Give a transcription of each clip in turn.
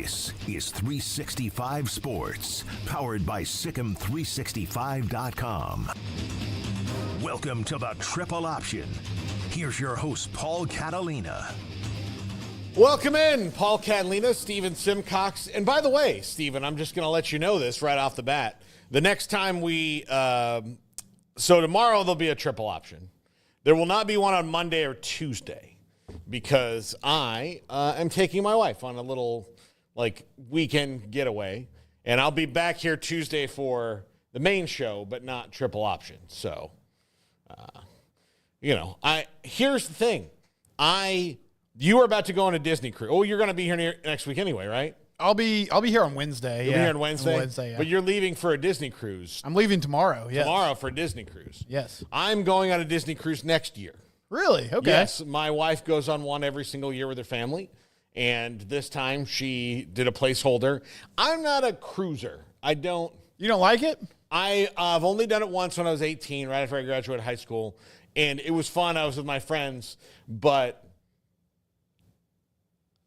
This is 365 Sports, powered by Sikkim365.com. Welcome to the Triple Option. Here's your host, Paul Catalina. Welcome in, Paul Catalina, Steven Simcox. And by the way, Steven, I'm just going to let you know this right off the bat. The next time so tomorrow there'll be a triple option. There will not be one on Monday or Tuesday because I am taking my wife on a little weekend getaway. And I'll be back here Tuesday for the main show, but not triple option. So, here's the thing. You are about to go on a Disney cruise. Oh, you're going to be here next week anyway, right? I'll be here on Wednesday. You'll be here on Wednesday? On Wednesday, yeah. But you're leaving for a Disney cruise. I'm leaving tomorrow, yes. Tomorrow for a Disney cruise. Yes. I'm going on a Disney cruise next year. Really? Okay. Yes. My wife goes on one every single year with her family. And this time she did a placeholder. I'm not a cruiser. You don't like it? I've only done it once when I was 18, right after I graduated high school. And it was fun. I was with my friends. But,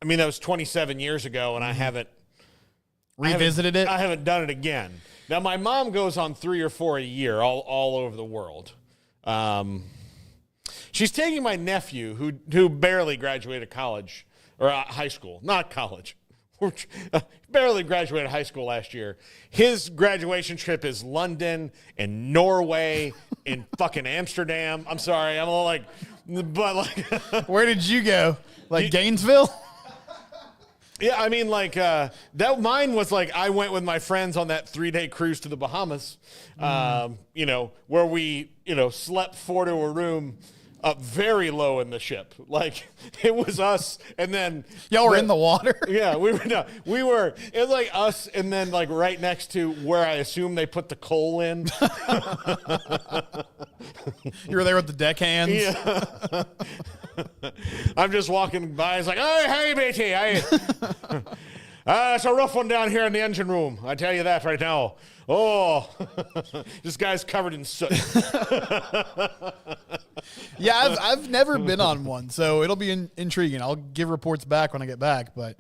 that was 27 years ago, and I haven't revisited it. I haven't done it again. Now, my mom goes on 3 or 4 a year all over the world. She's taking my nephew, who barely graduated college, or high school, not college. Barely graduated high school last year. His graduation trip is London and Norway and fucking Amsterdam. I'm sorry. I'm a little but where did you go? Gainesville? Yeah, that mine was I went with my friends on that 3-day cruise to the Bahamas, where we, slept 4 to a room up very low in the ship. It was us, and then y'all were in the water. Yeah, we were. No, we were. It was us, and then right next to where I assume they put the coal in. You were there with the deckhands. Yeah. I'm just walking by. It's hey, matey. It's a rough one down here in the engine room. I tell you that right now. Oh, this guy's covered in soot. Yeah, I've never been on one, so it'll be intriguing. I'll give reports back when I get back. But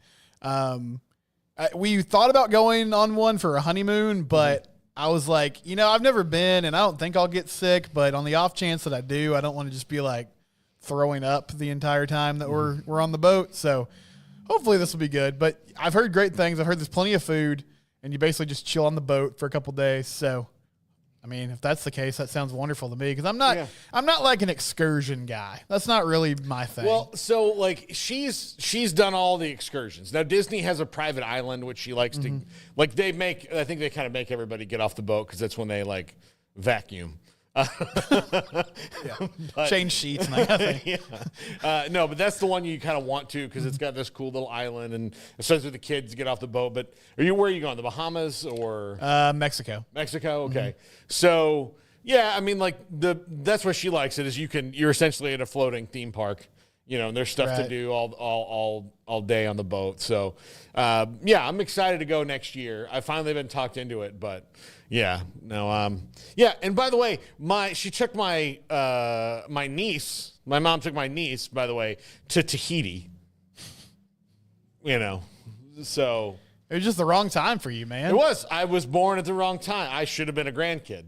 we thought about going on one for a honeymoon, but I was I've never been, and I don't think I'll get sick. But on the off chance that I do, I don't want to just be throwing up the entire time that we're on the boat. So hopefully this will be good. But I've heard great things. I've heard there's plenty of food, and you basically just chill on the boat for a couple days. So, if that's the case, that sounds wonderful to me because I'm not an excursion guy. That's not really my thing. Well, so she's done all the excursions. Now Disney has a private island which she likes to I think they kind of make everybody get off the boat because that's when they vacuum. Change sheets and that thing. Yeah. No, but that's the one you kind of want to because it's got this cool little island and especially the kids to get off the boat. But where are you going? The Bahamas or Mexico? Mexico, okay. So yeah, that's what she likes it is you're essentially at a floating theme park. And there's stuff to do all day on the boat. So, I'm excited to go next year. I've finally been talked into it, but And by the way, she took my niece. My mom took my niece, by the way, to Tahiti. So it was just the wrong time for you, man. It was. I was born at the wrong time. I should have been a grandkid,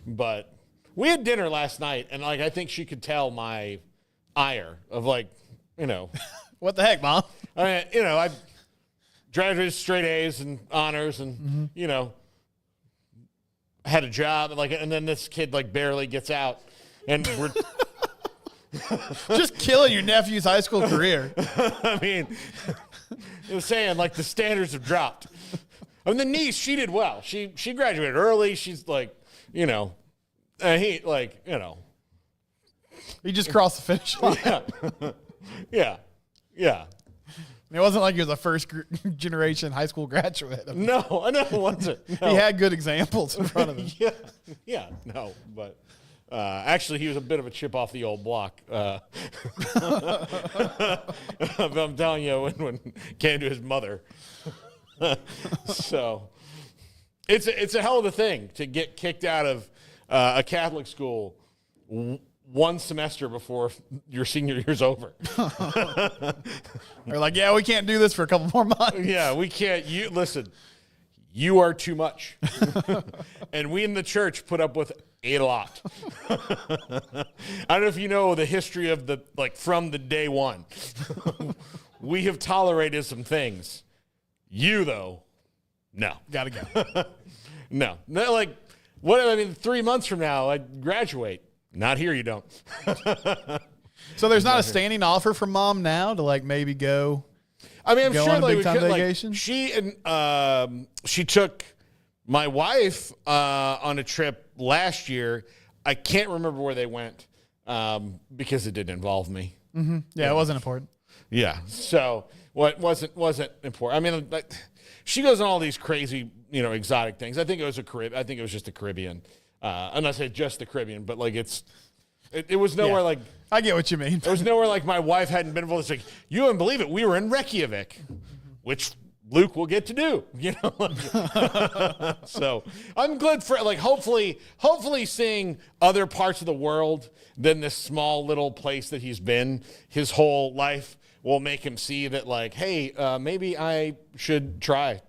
but we had dinner last night, and I think she could tell my ire of what the heck, Mom? I graduated straight A's and honors and had a job and then this kid barely gets out and we're just killing your nephew's high school career. It was saying the standards have dropped. The niece, she did well. She graduated early. She's he just crossed the finish line. Yeah. It wasn't like he was a first generation high school graduate. No, I know it wasn't. No. He had good examples in front of him. No, but actually he was a bit of a chip off the old block. I'm telling you, when it came to his mother. So it's a hell of a thing to get kicked out of a Catholic school one semester before your senior year's over. They're like, yeah, we can't do this for a couple more months. Yeah, we can't. Listen, you are too much. And we in the church put up with a lot. I don't know if you know the history of from the day one. We have tolerated some things. You, though, no. Gotta go. No. Like, what? I mean, 3 months from now, I graduate. Not here, you don't. So there's not a standing offer from mom now to like maybe go. I mean, I'm go sure on a like, big we time could, vacation. Like, she took my wife on a trip last year. I can't remember where they went because it didn't involve me. Mm-hmm. Yeah, it wasn't important. Yeah, so what wasn't important. I mean, like, she goes on all these crazy, exotic things. I think it was I think it was just the Caribbean. I'm not saying just the Caribbean, but like it was nowhere like. I get what you mean. It was nowhere like my wife hadn't been involved. It's like, you wouldn't believe it. We were in Reykjavik, which Luke will get to do, So I'm glad for hopefully seeing other parts of the world than this small little place that he's been his whole life will make him see that hey, maybe I should try.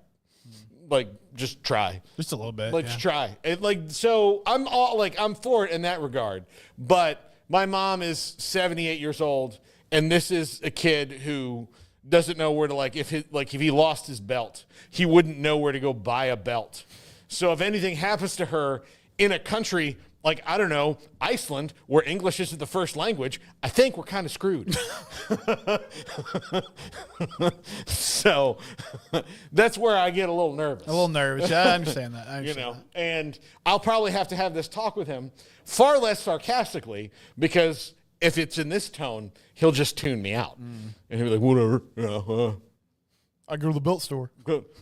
Just try. Just a little bit. Let's try. So I'm for it in that regard. But my mom is 78 years old, and this is a kid who doesn't know where to if he lost his belt, he wouldn't know where to go buy a belt. So if anything happens to her in a country I don't know, Iceland, where English isn't the first language, I think we're kind of screwed. So that's where I get a little nervous. A little nervous. Yeah, I understand that. And I'll probably have to have this talk with him far less sarcastically, because if it's in this tone, he'll just tune me out. And he'll be like, whatever. I go to the belt store.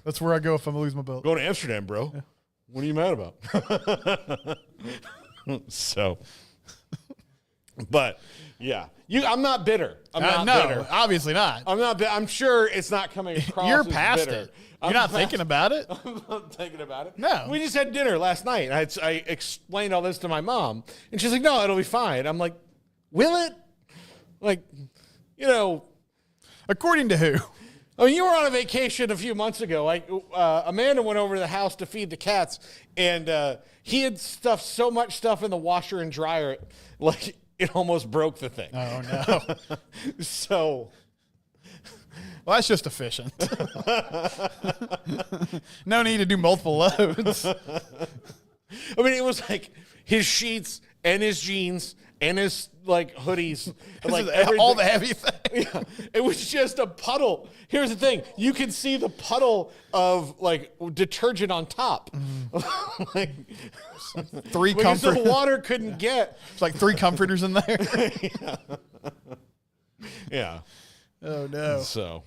That's where I go if I'm going to lose my belt. Go to Amsterdam, bro. Yeah. What are you mad about? So, but yeah, I'm not bitter. I'm not bitter. Obviously not. I'm not. I'm sure it's not coming across. You're as past bitter. it. You're not thinking about it. I'm not thinking about it. No. We just had dinner last night. I explained all this to my mom, and she's like, "No, it'll be fine." I'm like, "Will it?" According to who? I mean, you were on a vacation a few months ago. Amanda went over to the house to feed the cats, and he had stuffed so much stuff in the washer and dryer, it almost broke the thing. Oh, no. So, well, that's just efficient. No need to do multiple loads. I mean, it was his sheets and his jeans and his hoodies, all the heavy things. Yeah, it was just a puddle. Here's the thing: you can see the puddle of detergent on top. Three because comfort. the water couldn't get. It's like 3 comforters in there. Yeah. Oh no. So.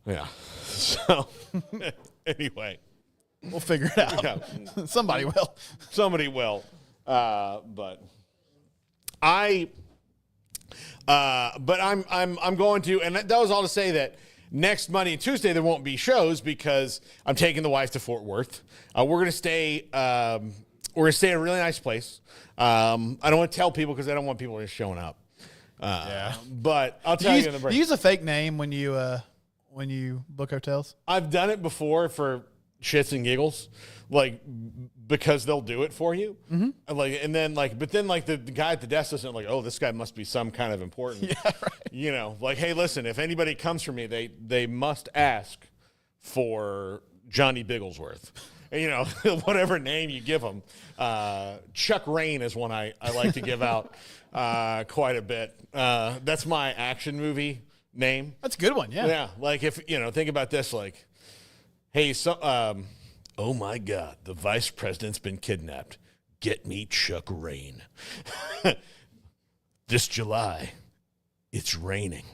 Yeah. So. Anyway. We'll figure it out. Yeah. Somebody will. Somebody will. But I'm going to, and that was all to say that next Monday and Tuesday there won't be shows because I'm taking the wife to Fort Worth. We're gonna stay in a really nice place. I don't want to tell people because I don't want people just showing up. But I'll tell you in the break. Do you use a fake name when you book hotels? I've done it before for shits and giggles, because they'll do it for you. Mm-hmm. But then the guy at the desk doesn't oh, this guy must be some kind of important. Yeah, right. Hey, listen, if anybody comes for me, they must ask for Johnny Bigglesworth. And, whatever name you give them. Chuck Rain is one I like to give out quite a bit. That's my action movie name. That's a good one, yeah. Yeah, if, think about this, hey, oh my God, the vice president's been kidnapped. Get me Chuck Rain. This July, it's raining.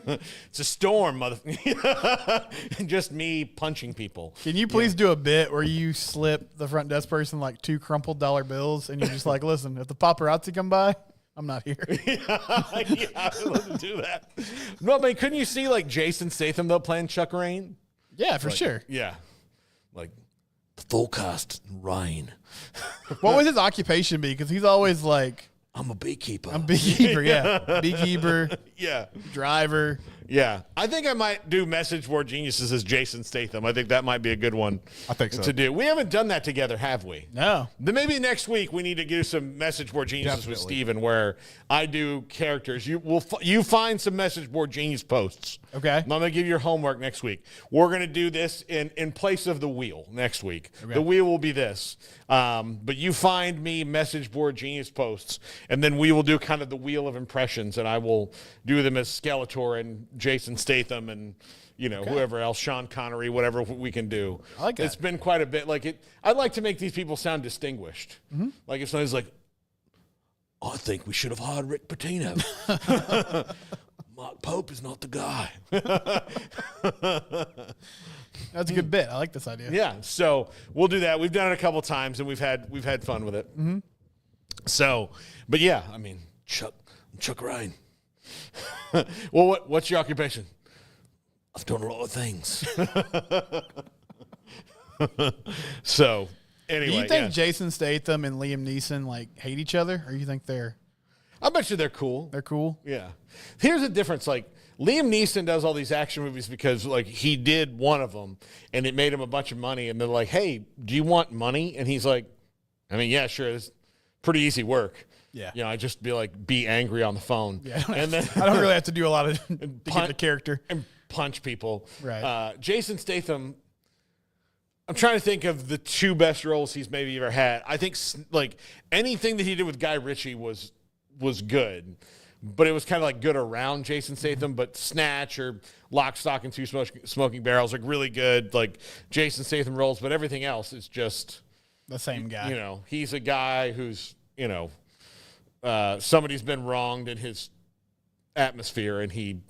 It's a storm, and just me punching people. Can you please do a bit where you slip the front desk person 2 crumpled dollar bills and you're just listen, if the paparazzi come by, I'm not here. Yeah, I would love to do that. No, couldn't you see Jason Statham though playing Chuck Rain? Yeah, for sure. Yeah. Full cast Ryan. What would his occupation be? Because he's always like, I'm a beekeeper. I'm beekeeper, yeah. Beekeeper, Yeah. driver. Yeah. I think I might do Message Board Geniuses as Jason Statham. I think that might be a good one I think so. to do. We haven't done that together, have we? No. Then maybe next week we need to do some Message Board Geniuses with Definitely. Steven where I do characters. You find some Message Board Genius posts. Okay. I'm going to give you your homework next week. We're going to do this in place of the wheel next week. Okay. The wheel will be this. But you find me Message Board Genius posts, and then we will do kind of the wheel of impressions, and I will do them as Skeletor and Jason Statham and whoever else, Sean Connery, whatever we can do. I like that. It's been quite a bit. I'd like to make these people sound distinguished. Mm-hmm. Like if somebody's like, I think we should have hired Rick Pitino. Mark Pope is not the guy. That's a good bit. I like this idea. Yeah, so we'll do that. We've done it a couple times, and we've had fun with it. Mm-hmm. So, but yeah, I mean, Chuck Ryan. Well, what's your occupation? I've done a lot of things. So, anyway, Do you think Jason Statham and Liam Neeson hate each other, or you think they're I bet you they're cool. cool? Yeah. Here's the difference. Liam Neeson does all these action movies because he did one of them and it made him a bunch of money. And they're like, hey, do you want money? And he's like, I mean, yeah, sure. It's pretty easy work. Yeah. I just be angry on the phone. Yeah. And then I don't really have to do a lot of to get the character. and punch people. Right. Jason Statham, I'm trying to think of the two best roles he's maybe ever had. I think anything that he did with Guy Ritchie was good, but it was kind of good around Jason Statham. But Snatch or Lock, Stock, and Two Smoking Barrels, really good, Jason Statham roles. But everything else is just The same guy. He's a guy who's somebody's been wronged in his atmosphere, and he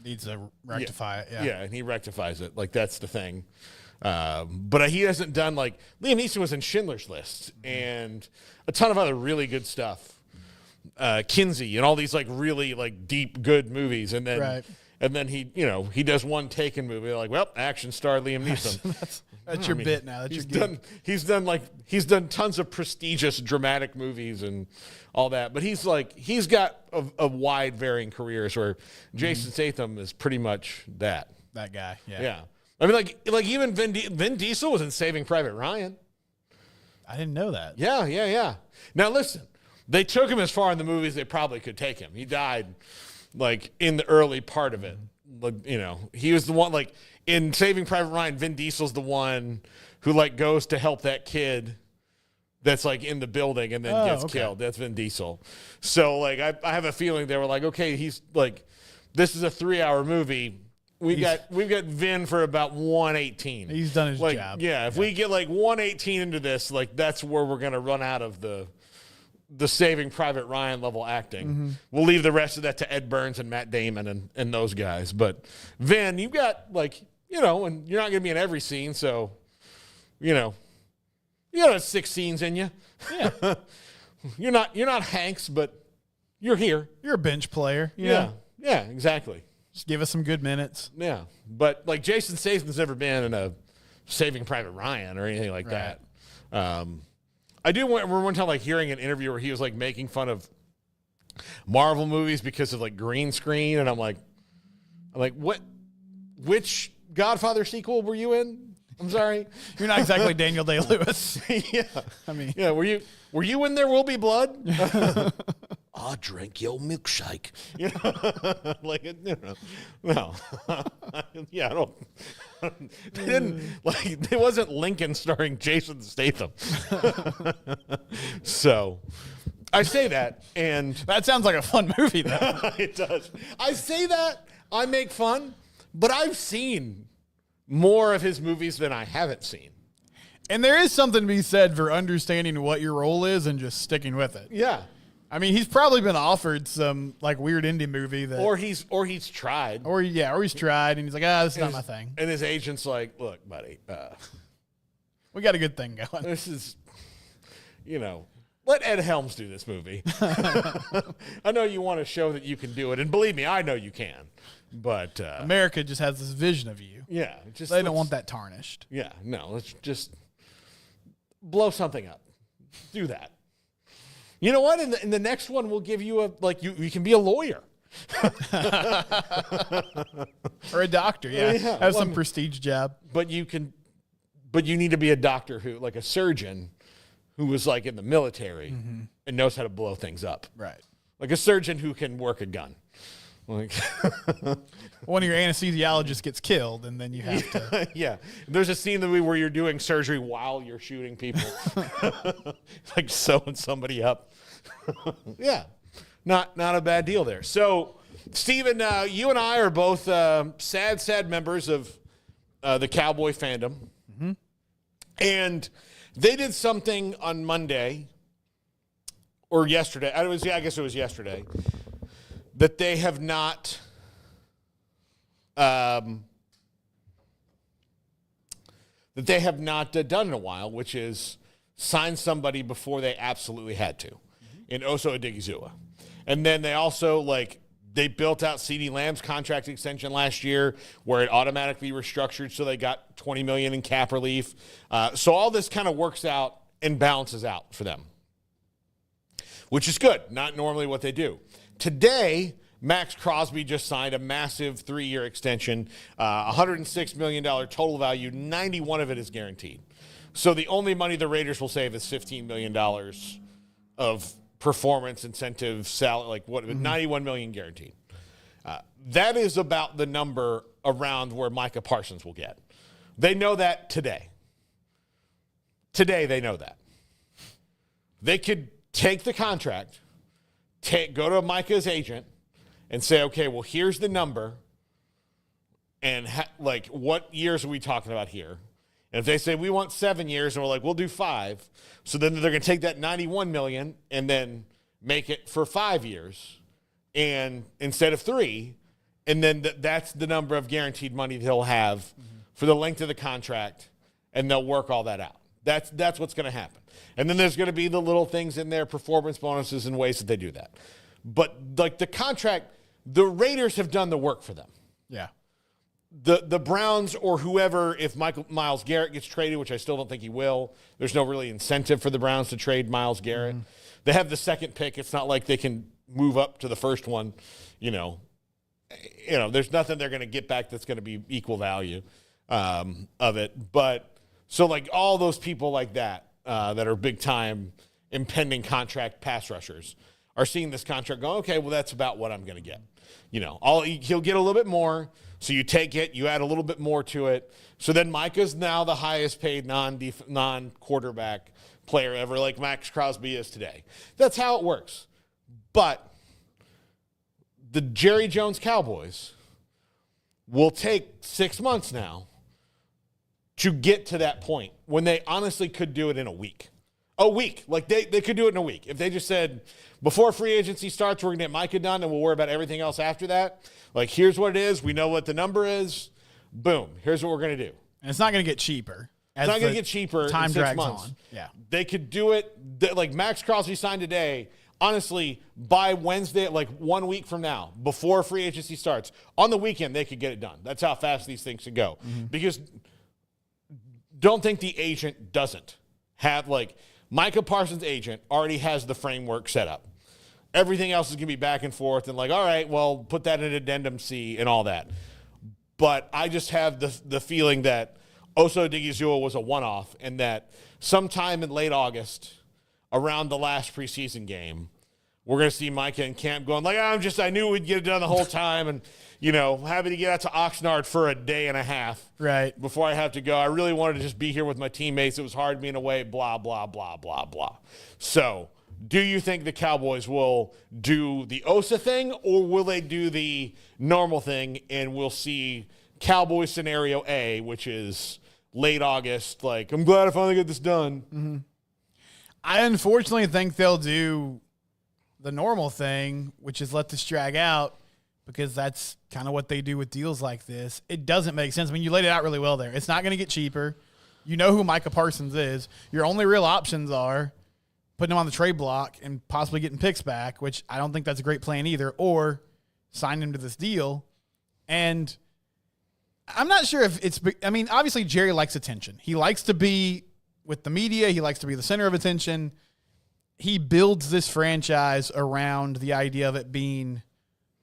Needs to rectify it. Yeah. yeah, and he rectifies it. That's the thing. But he hasn't done Liam Neeson was in Schindler's List and a ton of other really good stuff. Kinsey and all these really deep good movies, and then Right. and then he does one Taken movie action star Liam Neeson. That's your bit now. That's He's your gig. done he's done tons of prestigious dramatic movies and all that, but he's got a wide varying careers where Jason Statham is pretty much that. That guy. Yeah. Yeah. I mean, even Vin Diesel was in Saving Private Ryan. I didn't know that. Yeah. Now listen, they took him as far in the movie as they probably could take him. He died in the early part of it. He was the one in Saving Private Ryan. Vin Diesel's the one who goes to help that kid that's in the building and then gets killed. That's Vin Diesel. So I have a feeling they were okay, he's this is a 3-hour movie. We've got Vin for about 118. He's done his job. Yeah, if we get 118 into this, that's where we're gonna run out of the Saving Private Ryan level acting. Mm-hmm. We'll leave the rest of that to Ed Burns and Matt Damon and those guys. But Vin, you've got and you're not gonna be in every scene, so you got 6 scenes in you. Yeah. You're not Hanks, but you're here. You're a bench player. Yeah, exactly. Just give us some good minutes. Yeah, but Jason Statham's never been in a Saving Private Ryan or anything like Right. that. I do remember one time hearing an interview where he was making fun of Marvel movies because of green screen, and I'm like, what? Which Godfather sequel were you in? I'm sorry. You're not exactly Daniel Day-Lewis. Yeah, I mean, yeah. Were you in There Will Be Blood? I drank your milkshake. No. Yeah, I don't. They didn't it wasn't Lincoln starring Jason Statham. So, I say that, and that sounds like a fun movie, though. it does. I say that, I make fun, but I've seen more of his movies than I haven't seen. And there is something to be said for understanding what your role is and just sticking with it. Yeah. I mean, he's probably been offered some weird indie movie that, Or he's tried. or he's tried and he's like, this is not my thing. And his agent's like, look, buddy, We got a good thing going. this is, let Ed Helms do this movie. I know you want to show that you can do it, and believe me, I know you can. But America just has this vision of you. yeah, They don't want that tarnished. Yeah, no, let's just blow something up. Do that. You know what? In the next one, we'll give you you can be a lawyer. Or a doctor, have some prestige job. But you need to be a doctor a surgeon who was like in the military and knows how to blow things up. Right. Like a surgeon who can work a gun. Like one of your anesthesiologists gets killed, and then you have to. Yeah. There's a scene where you're doing surgery while you're shooting people, like sewing somebody up. Yeah. Not a bad deal there. So, Steven, you and I are both sad members of the Cowboy fandom. Mm-hmm. And they did something on Monday or yesterday. I guess it was yesterday. That they have not done in a while, which is sign somebody before they absolutely had to in Oso Odigizua. And then they also, they built out CeeDee Lamb's contract extension last year where it automatically restructured so they got $20 million in cap relief. So all this kind of works out and balances out for them, which is good. Not normally what they do. Today, Max Crosby just signed a massive 3-year extension, $106 million total value, 91 of it is guaranteed. So the only money the Raiders will save is $15 million of performance incentive salary, $91 million guaranteed. That is about the number around where Micah Parsons will get. They know that today. Today they know that. They could take the contract, go to Micah's agent and say, okay, well, here's the number. And what years are we talking about here? And if they say we want 7 years, and we're like, we'll do 5. So then they're going to take that $91 million and then make it for 5 years and instead of 3. And then that's the number of guaranteed money they'll have for the length of the contract. And they'll work all that out. That's what's going to happen. And then there's going to be the little things in there, performance bonuses and ways that they do that. But the contract, the Raiders have done the work for them. Yeah. The Browns or whoever, if Myles Garrett gets traded, which I still don't think he will, there's no really incentive for the Browns to trade Myles Garrett. Mm-hmm. They have the second pick. It's not like they can move up to the first one. There's nothing they're going to get back that's going to be equal value of it. But so all those people like that that are big time impending contract pass rushers are seeing this contract go, okay, well, that's about what I'm going to get. He'll get a little bit more. So you take it, you add a little bit more to it. So then Micah's now the highest paid non-quarterback player ever, like Max Crosby is today. That's how it works. But the Jerry Jones Cowboys will take 6 months now to get to that point when they honestly could do it in a week. A week. They could do it in a week. If they just said, before free agency starts, we're going to get Micah done and we'll worry about everything else after that. Here's what it is. We know what the number is. Boom. Here's what we're going to do. And it's not going to get cheaper. It's not going to get cheaper time in 6 drags months. on. Yeah. They could do it. Max Crosby signed today. Honestly, by Wednesday, 1 week from now, before free agency starts, on the weekend, they could get it done. That's how fast these things can go. Mm-hmm. Because don't think the agent doesn't have, Micah Parsons' agent already has the framework set up. Everything else is going to be back and forth and all right, well, put that in addendum C and all that. But I just have the feeling that Oso Odigizua was a one-off and that sometime in late August, around the last preseason game, we're going to see Micah and camp going I knew we'd get it done the whole time and, happy to get out to Oxnard for a day and a half. Right. Before I have to go. I really wanted to just be here with my teammates. It was hard being away, blah, blah, blah, blah, blah. So, do you think the Cowboys will do the Osa thing or will they do the normal thing and we'll see Cowboy scenario A, which is late August, I'm glad I finally get this done. Mm-hmm. I unfortunately think they'll do the normal thing, which is let this drag out because that's kind of what they do with deals like this. It doesn't make sense. I mean, you laid it out really well there. It's not going to get cheaper. You know who Micah Parsons is. Your only real options are putting him on the trade block and possibly getting picks back, which I don't think that's a great plan either, or sign him to this deal. And I'm not sure if it's – I mean, obviously Jerry likes attention. He likes to be with the media. He likes to be the center of attention. He builds this franchise around the idea of it being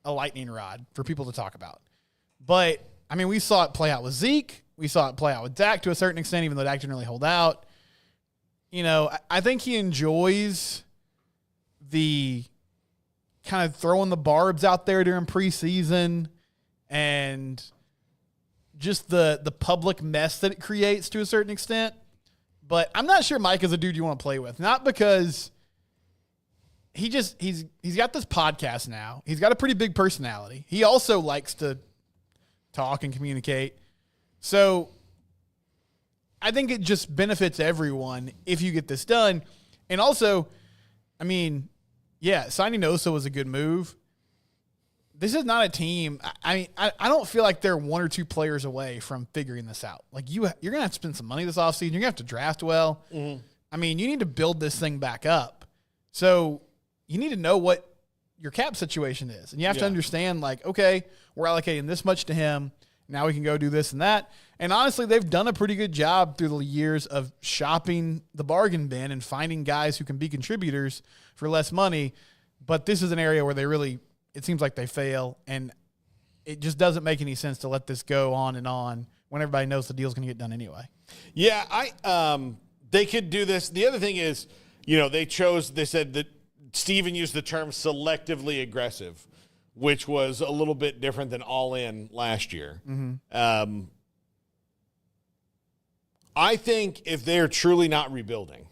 a lightning rod for people to talk about. But, I mean, we saw it play out with Zeke. We saw it play out with Dak to a certain extent, even though Dak didn't really hold out. You know, I think he enjoys the kind of throwing the barbs out there during preseason and just the public mess that it creates to a certain extent. But I'm not sure Mike is a dude you want to play with. Not because he's got this podcast now. He's got a pretty big personality. He also likes to talk and communicate. So I think it just benefits everyone if you get this done. And also, I mean, yeah, signing Osa was a good move. This is not a team. I mean, I don't feel like they're one or two players away from figuring this out. Like, you're going to have to spend some money this offseason. You're going to have to draft well. Mm-hmm. I mean, you need to build this thing back up. So you need to know what your cap situation is. And you have to understand, like, okay, we're allocating this much to him. Now we can go do this and that. And honestly, they've done a pretty good job through the years of shopping the bargain bin and finding guys who can be contributors for less money. But this is an area where it seems like they fail, and it just doesn't make any sense to let this go on and on when everybody knows the deal's going to get done anyway. Yeah, they could do this. The other thing is, they said that Steven used the term selectively aggressive, which was a little bit different than all in last year. Mm-hmm. I think if they're truly not rebuilding,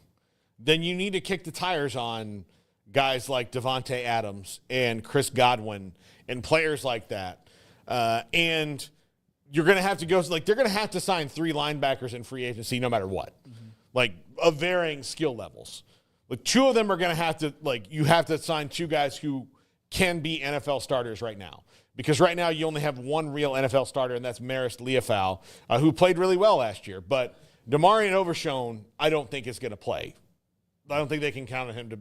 then you need to kick the tires on guys like Davante Adams and Chris Godwin and players like that. And you're going to have to go, like, they're going to have to sign 3 linebackers in free agency no matter what, like, of varying skill levels. Like, 2 of them are going to have to, like, you have to sign 2 guys who can be NFL starters right now. Because right now you only have 1 real NFL starter, and that's Marist Liufau, who played really well last year. But Damarian Overshone, I don't think is going to play. I don't think they can count on him to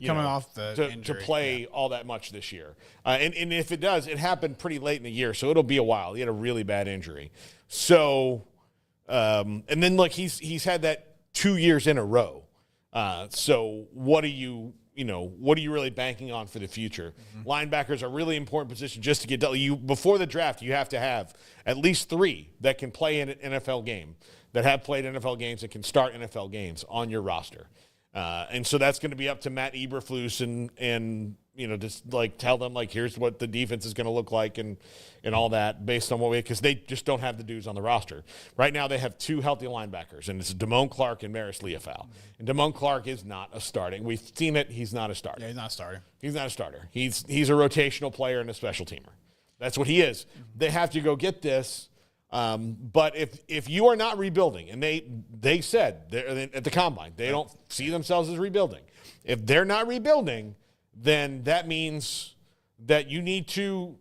off the injury, to play all that much this year. And if it does, it happened pretty late in the year, so it'll be a while. He had a really bad injury. So, and then like he's had that 2 years in a row. So what are you really banking on for the future? Mm-hmm. Linebackers are a really important position just to get done. Before the draft, you have to have at least 3 that can play in an NFL game, that have played NFL games, that can start NFL games on your roster. And so that's going to be up to Matt Eberflus and just like tell them, like, here's what the defense is going to look like and all that based on because they just don't have the dudes on the roster. Right now they have 2 healthy linebackers, and it's Damone Clark and Marist Liufau. And Damone Clark is not a starting. We've seen it. He's not a starter. Yeah, he's not a starter. He's not a starter. He's a rotational player and a special teamer. That's what he is. Mm-hmm. They have to go get this. But if you are not rebuilding, and they said at the combine, they don't see themselves as rebuilding. If they're not rebuilding, then that means that you need to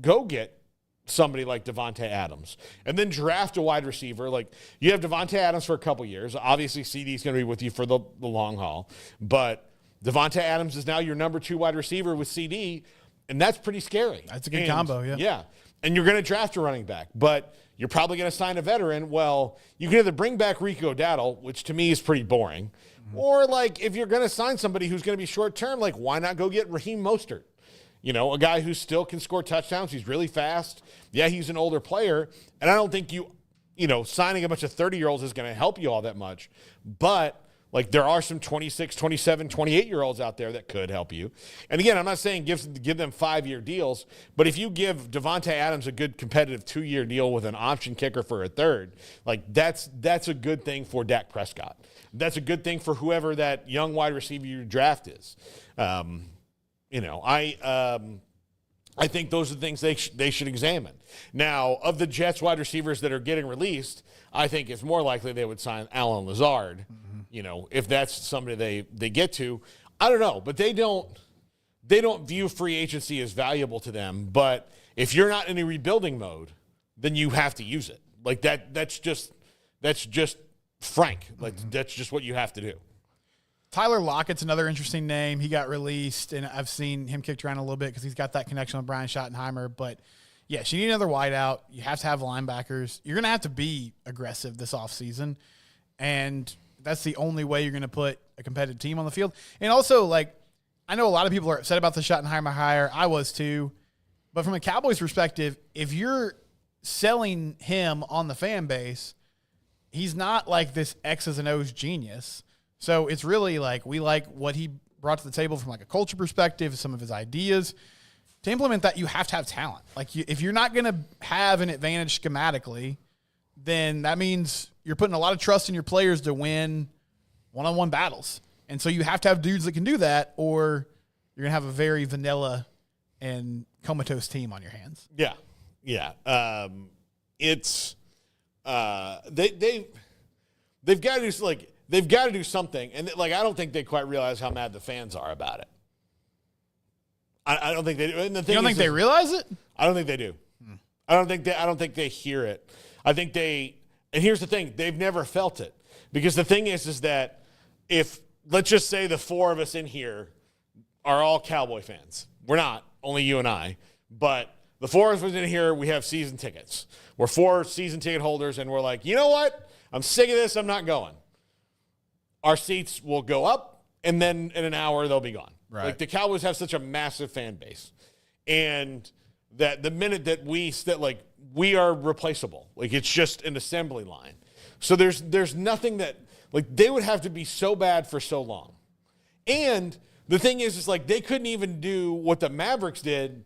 go get somebody like Davante Adams and then draft a wide receiver. Like, you have Davante Adams for a couple years. Obviously, CD is going to be with you for the long haul, but Davante Adams is now your number 2 wide receiver with CD, and that's pretty scary. That's a good combo. Yeah. Yeah. And you're going to draft a running back, but you're probably going to sign a veteran. Well, you can either bring back Rico Dowdle, which to me is pretty boring, or if you're going to sign somebody who's going to be short-term, why not go get Raheem Mostert? A guy who still can score touchdowns. He's really fast. Yeah, he's an older player, and I don't think signing a bunch of 30-year-olds is going to help you all that much. But there are some 26, 27, 28-year-olds out there that could help you. And again, I'm not saying give them 5-year deals, but if you give Davante Adams a good competitive 2-year deal with an option kicker for a 3rd, that's a good thing for Dak Prescott. That's a good thing for whoever that young wide receiver you draft is. I think those are the things they should examine. Now, of the Jets wide receivers that are getting released, I think it's more likely they would sign Allen Lazard. If that's somebody they get to. I don't know, but they don't view free agency as valuable to them. But if you're not in a rebuilding mode, then you have to use it. That's just frank. That's just what you have to do. Tyler Lockett's another interesting name. He got released, and I've seen him kicked around a little bit because he's got that connection with Brian Schottenheimer. But yes, you need another wideout. You have to have linebackers. You're going to have to be aggressive this offseason. And that's the only way you're going to put a competitive team on the field. And also, like, I know a lot of people are upset about the Schottenheimer hire. I was too. But from a Cowboys perspective, if you're selling him on the fan base, he's not like this X's and O's genius. So it's really like we like what he brought to the table from like a culture perspective, some of his ideas. To implement that, you have to have talent. Like if you're not going to have an advantage schematically, then that means you're putting a lot of trust in your players to win one-on-one battles. And so you have to have dudes that can do that, or you're going to have a very vanilla and comatose team on your hands. Yeah. Yeah. It's they've got to do like they've got to do something, and like I don't think they quite realize how mad the fans are about it. I don't think they do. And the thing you don't think they realize it? I don't think they do. I don't think they hear it. I think they. And here's the thing: they've never felt it, because the thing is that if let's just say the four of us in here are all Cowboy fans. We're not, only you and I, but the four of us in here, we have season tickets. We're 4 season ticket holders, and we're like, you know what? I'm sick of this. I'm not going. Our seats will go up, and then in an hour, they'll be gone. Right. Like, the Cowboys have such a massive fan base, and that the minute that we are replaceable. Like, it's just an assembly line. So there's nothing that, like, they would have to be so bad for so long. And the thing is like, they couldn't even do what the Mavericks did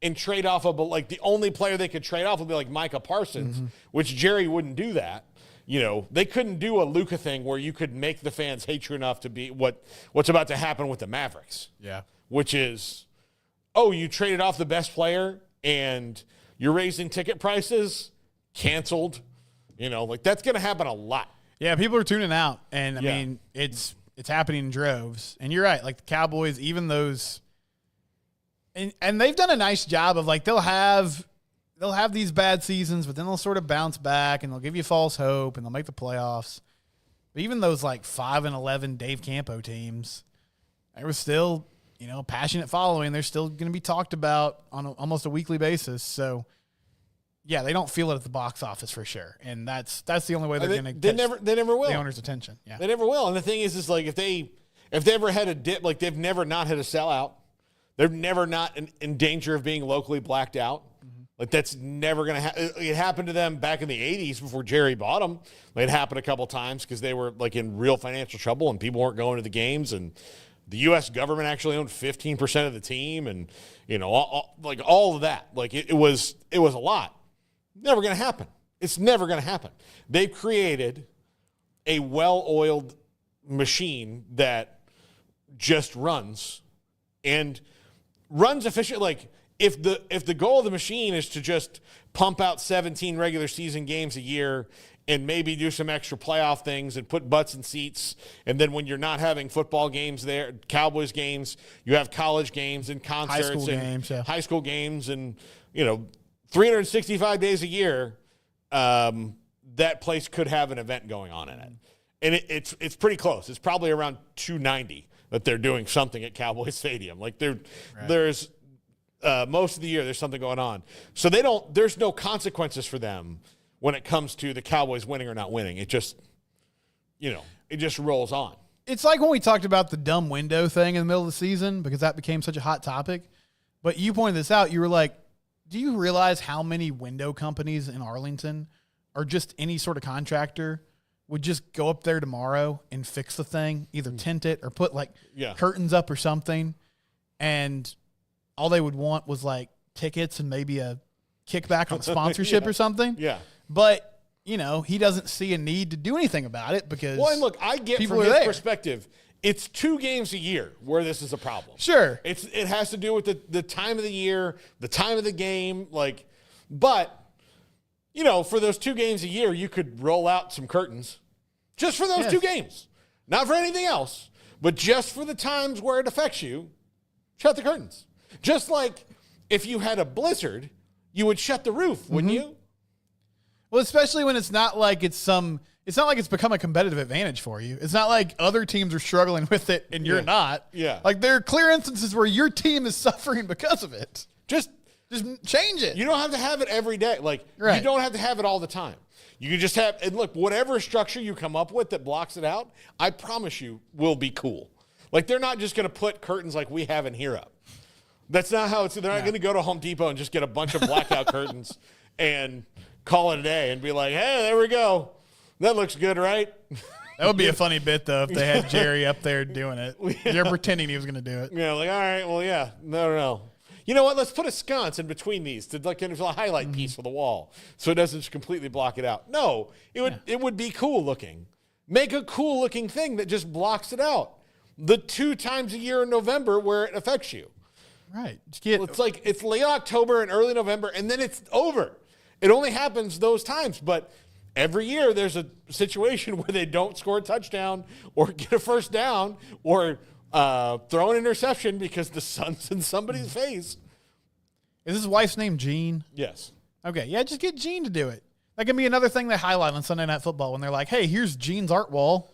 and trade off of, like, the only player they could trade off would be like Micah Parsons, which Jerry wouldn't do that. You know, they couldn't do a Luka thing where you could make the fans hate you enough to be what's about to happen with the Mavericks. Yeah. Which is, oh, you traded off the best player and you're raising ticket prices, canceled. You know, like, that's going to happen a lot. Yeah, people are tuning out, and I mean, it's happening in droves. And you're right, like the Cowboys, even those, and they've done a nice job of, like, they'll have these bad seasons, but then they'll sort of bounce back and they'll give you false hope and they'll make the playoffs. But even those like 5-11 Dave Campo teams, they were still, you know, passionate following. They're still going to be talked about on almost a weekly basis. So yeah, they don't feel it at the box office for sure, and that's the only way they're going to. They never will. The owner's attention. Yeah, they never will. And the thing is like if they ever had a dip, like they've never not had a sellout. They're never not in danger of being locally blacked out. Like, that's never going to happen. It happened to them back in the 80s before Jerry bought them. It happened a couple times because they were, like, in real financial trouble and people weren't going to the games. And the U.S. government actually owned 15% of the team and, you know, all of that. Like, it was a lot. Never going to happen. It's never going to happen. They've created a well-oiled machine that just runs and runs efficiently. Like, if the goal of the machine is to just pump out 17 regular season games a year and maybe do some extra playoff things and put butts in seats, and then when you're not having football games there, Cowboys games, you have college games and concerts high school games and, you know, 365 days a year, that place could have an event going on in it. And it's pretty close. It's probably around 290 that they're doing something at Cowboy Stadium. Like, there's most of the year there's something going on. So there's no consequences for them when it comes to the Cowboys winning or not winning. It just, you know, it just rolls on. It's like when we talked about the dumb window thing in the middle of the season because that became such a hot topic. But you pointed this out. You were like, do you realize how many window companies in Arlington or just any sort of contractor would just go up there tomorrow and fix the thing, either tint it or put like curtains up or something, and all they would want was like tickets and maybe a kickback on sponsorship or something. Yeah. But, you know, he doesn't see a need to do anything about it because and look, I get from his perspective, it's 2 games a year where this is a problem. Sure. It has to do with the time of the year, the time of the game, like, but, you know, for those 2 games a year, you could roll out some curtains just for those 2 games. Not for anything else, but just for the times where it affects you, shut the curtains. Just like if you had a blizzard, you would shut the roof, wouldn't you? Well, especially when it's not like it's not like it's become a competitive advantage for you. It's not like other teams are struggling with it and you're not. Yeah. Like, there are clear instances where your team is suffering because of it. Just change it. You don't have to have it every day. Like, you don't have to have it all the time. You can just have, and look, whatever structure you come up with that blocks it out, I promise you will be cool. Like, they're not just going to put curtains like we have in here up. That's not how it's, they're not going to go to Home Depot and just get a bunch of blackout curtains and call it a day and be like, hey, there we go. That looks good, right? That would be a funny bit, though, if they had Jerry up there doing it. They're pretending he was going to do it. Yeah, like, all right, well, yeah, no. You know what? Let's put a sconce in between these to like a highlight piece for the wall so it doesn't just completely block it out. No, it would be cool looking. Make a cool looking thing that just blocks it out. The 2 times a year in November where it affects you. Right. It's like it's late October and early November, and then it's over. It only happens those times, but every year there's a situation where they don't score a touchdown or get a first down or throw an interception because the sun's in somebody's face. Is his wife's name Jean? Yes. Okay, yeah, just get Jean to do it. That can be another thing they highlight on Sunday Night Football when they're like, hey, here's Jean's art wall.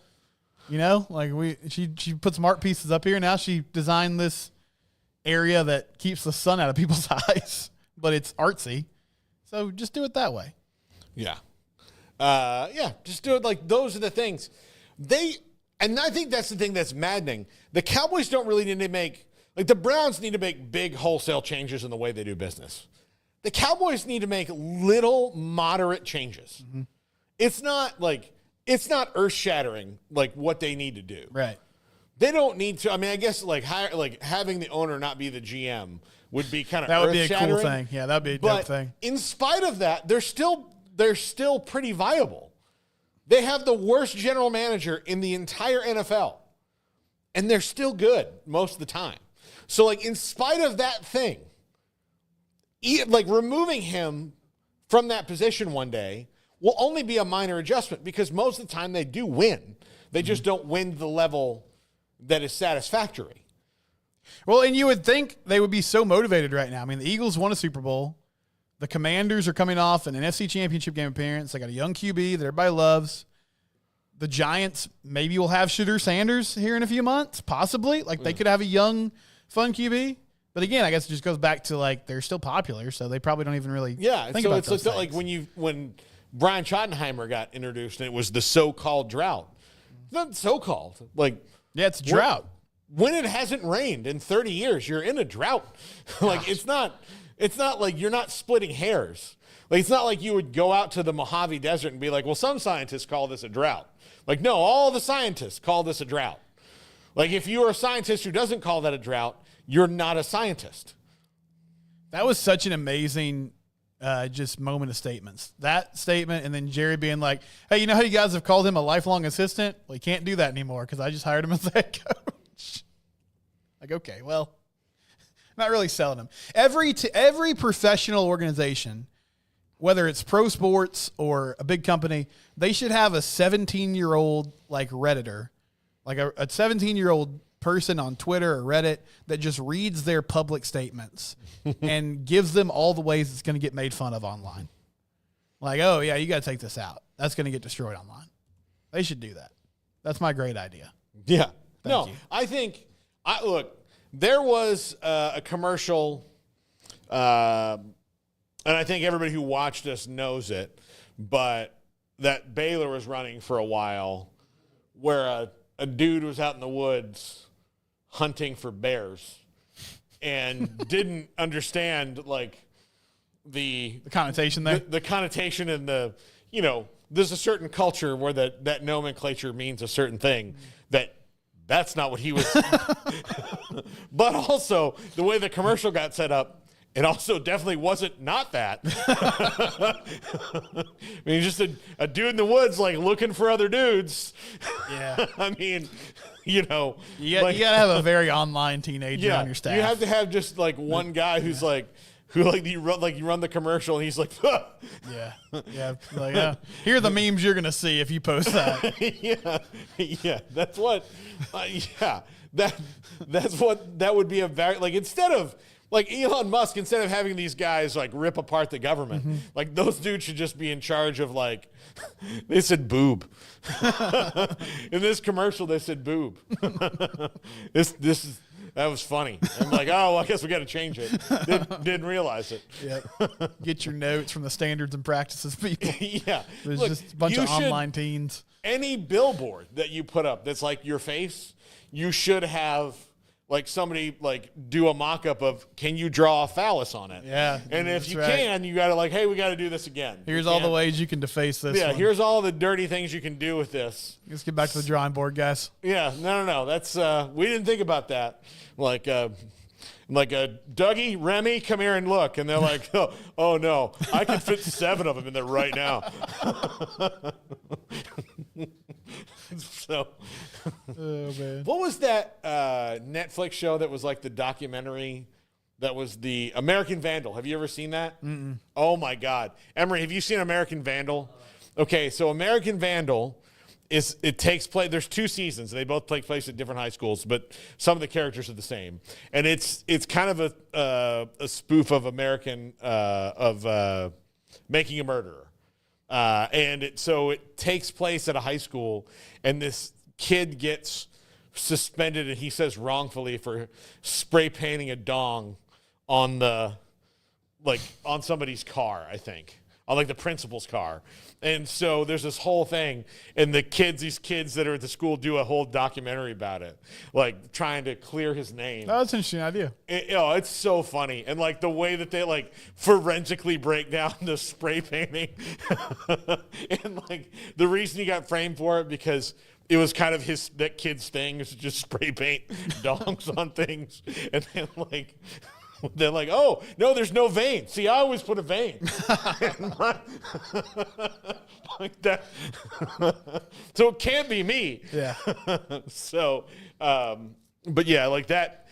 You know, like she put some art pieces up here. Now she designed this area that keeps the sun out of people's eyes, but it's artsy. So just do it that way. Yeah. Just do it. Like, those are the things. And I think that's the thing that's maddening. The Cowboys don't really need to make, like, the Browns need to make big wholesale changes in the way they do business. The Cowboys need to make little moderate changes. Mm-hmm. It's not earth-shattering, like, what they need to do. Right. They don't need to. I mean, I guess, like, having the owner not be the GM would be kind of earth-shattering. That would be a cool thing. Yeah, that would be a dope thing. In spite of that, they're still pretty viable. They have the worst general manager in the entire NFL, and they're still good most of the time. So, like, in spite of that thing, like, removing him from that position one day will only be a minor adjustment because most of the time they do win. They just don't win to the level that is satisfactory. Well, and you would think they would be so motivated right now. I mean, the Eagles won a Super Bowl. The Commanders are coming off an NFC Championship game appearance. They got a young QB that everybody loves. The Giants maybe will have Shedeur Sanders here in a few months, possibly. Like, they could have a young, fun QB. But again, I guess it just goes back to, like, they're still popular, so they probably don't even really think about those things. Like when Brian Schottenheimer got introduced and it was the so-called drought. It's not so-called. Like, yeah, it's a drought. When it hasn't rained in 30 years, you're in a drought. Like, it's not like you're not splitting hairs. Like, it's not like you would go out to the Mojave Desert and be like, well, some scientists call this a drought. Like, no, all the scientists call this a drought. Like, if you are a scientist who doesn't call that a drought, you're not a scientist. That was such an amazing just moment of statements. That statement, and then Jerry being like, hey, you know how you guys have called him a lifelong assistant? Well, he can't do that anymore because I just hired him as head coach. Like, okay, well, not really selling him. Every professional organization, whether it's pro sports or a big company, they should have a 17-year-old, like, Redditor, like a 17-year-old person on Twitter or Reddit that just reads their public statements and gives them all the ways it's going to get made fun of online. Like, oh, yeah, you got to take this out. That's going to get destroyed online. They should do that. That's my great idea. Yeah. Thank you. I think, look, there was a commercial, and I think everybody who watched us knows it, but that Baylor was running for a while where a dude was out in the woods hunting for bears and didn't understand, like, the connotation there. The connotation and there's a certain culture where that nomenclature means a certain thing that's not what he was. But also the way the commercial got set up, it also definitely wasn't not that. I mean, just a dude in the woods, like, looking for other dudes. Yeah. I mean, you got to have a very online teenager on your staff. You have to have just, like, one guy who's you run the commercial and he's like, huh. Yeah. Like, here are the memes you're going to see if you post that. Yeah. That's what, that's what that would be a very, like, instead of, like, Elon Musk, instead of having these guys, like, rip apart the government, like, those dudes should just be in charge of, like, they said boob. In this commercial, they said boob. This is, That was funny. I'm like, oh, well, I guess we got to change it. Didn't realize it. Yep. Get your notes from the standards and practices people. Yeah. There's just a bunch of online teens. Any billboard that you put up that's like your face, you should have like somebody like do a mock-up of, can you draw a phallus on it? Yeah. And if you can, you got to like, hey, we got to do this again. Here's all the ways you can deface this. Yeah, one. here's all the dirty things you can do with this. Let's get back to the drawing board, guys. Yeah, no. That's we didn't think about that. Like Dougie, Remy, come here and look. And they're like, oh no, I could fit 7 of them in there right now. So, Oh, man. what was that Netflix show that was like the documentary that was the American Vandal? Have you ever seen that? Mm-mm. Oh, my God. Emery, have you seen American Vandal? Okay, so American Vandal it takes place. There's 2 seasons. They both take place at different high schools, but some of the characters are the same. And it's kind of a spoof of American Making a Murderer. So it takes place at a high school, and this kid gets suspended, and he says wrongfully, for spray painting a dong on on somebody's car, I think, on like the principal's car. And so there's this whole thing, and these kids that are at the school do a whole documentary about it, like trying to clear his name. Oh, that's an interesting idea. It's so funny. And like the way that they like forensically break down the spray painting. And like the reason he got framed for it, because it was kind of that kid's thing, is to just spray paint dongs on things. And then like they're like, oh, no, there's no vein. See, I always put a vein. Like that. So it can't be me. Yeah. So, but yeah, like that,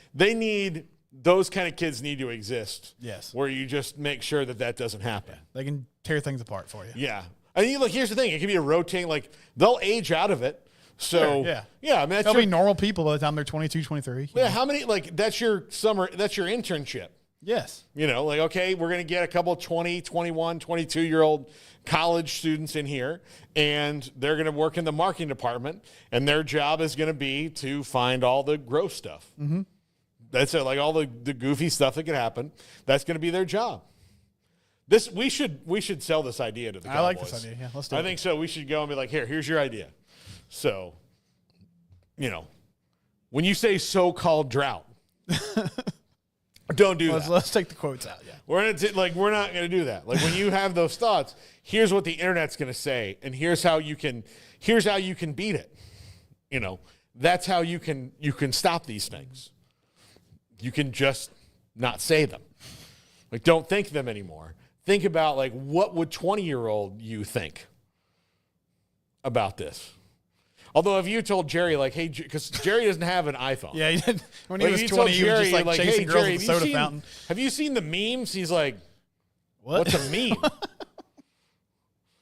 those kind of kids need to exist. Yes. Where you just make sure that doesn't happen. They can tear things apart for you. Yeah. And here's the thing. It can be a rotating, like they'll age out of it. So, Sure, yeah. Yeah, I mean, they'll be normal people by the time they're 22, 23. Yeah, how many, like, that's your internship. Yes. Like, okay, we're going to get a couple of 20, 21, 22-year-old college students in here, and they're going to work in the marketing department, and their job is going to be to find all the gross stuff. Mm-hmm. That's it, like all the goofy stuff that could happen. That's going to be their job. We should sell this idea to the Cowboys. I like this idea. Yeah, let's do it. I think so. We should go and be like, here's your idea. So, when you say so-called drought, don't do that. Let's take the quotes out. Yeah, we're not going to do that. Like when you have those thoughts, here's what the internet's going to say, and here's how you can beat it. That's how you can stop these things. You can just not say them. Like, don't think them anymore. Think about like, what would 20-year-old you think about this? Although if you told Jerry, like, hey, because Jerry doesn't have an iPhone. Yeah, he did. When he was 20, he was just like chasing girls Jerry, with a soda fountain. Have you seen the memes? He's like, what's a meme?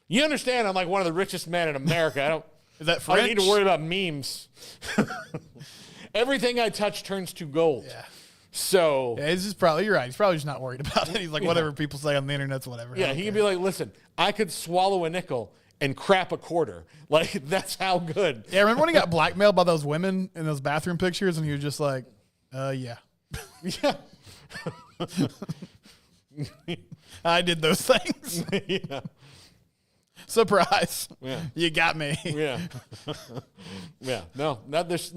You understand, I'm like one of the richest men in America. Is that French? I don't need to worry about memes. Everything I touch turns to gold. Yeah. So. Yeah, you're right. He's probably just not worried about it. He's like, whatever people say on the internet's whatever. Yeah, he could be like, listen, I could swallow a nickel and crap a quarter. Like, that's how good. Yeah, remember when he got blackmailed by those women in those bathroom pictures, and he was just like, yeah. Yeah. I did those things. Yeah. Surprise. Yeah. You got me. Yeah. Yeah. No, not this.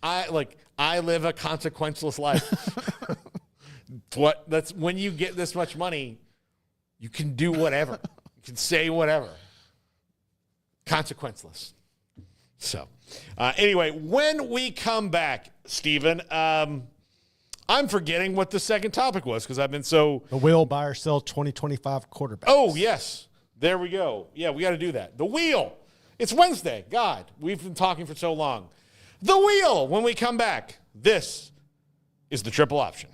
I live a consequenceless life. That's when you get this much money, you can do whatever. You can say whatever. Consequenceless. So, anyway, when we come back, Stephen, I'm forgetting what the second topic was because I've been so. The wheel, buy or sell 2025 quarterbacks. Oh, yes. There we go. Yeah, we got to do that. The wheel. It's Wednesday. God, we've been talking for so long. The wheel. When we come back, this is the triple option.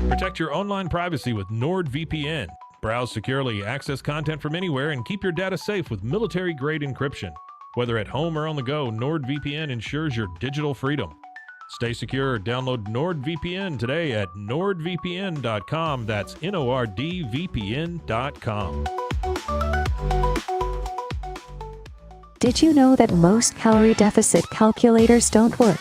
Protect your online privacy with NordVPN. Browse securely, access content from anywhere, and keep your data safe with military-grade encryption. Whether at home or on the go, NordVPN ensures your digital freedom. Stay secure. Download NordVPN today at nordvpn.com. That's NORDVPN.com. Did you know that most calorie deficit calculators don't work?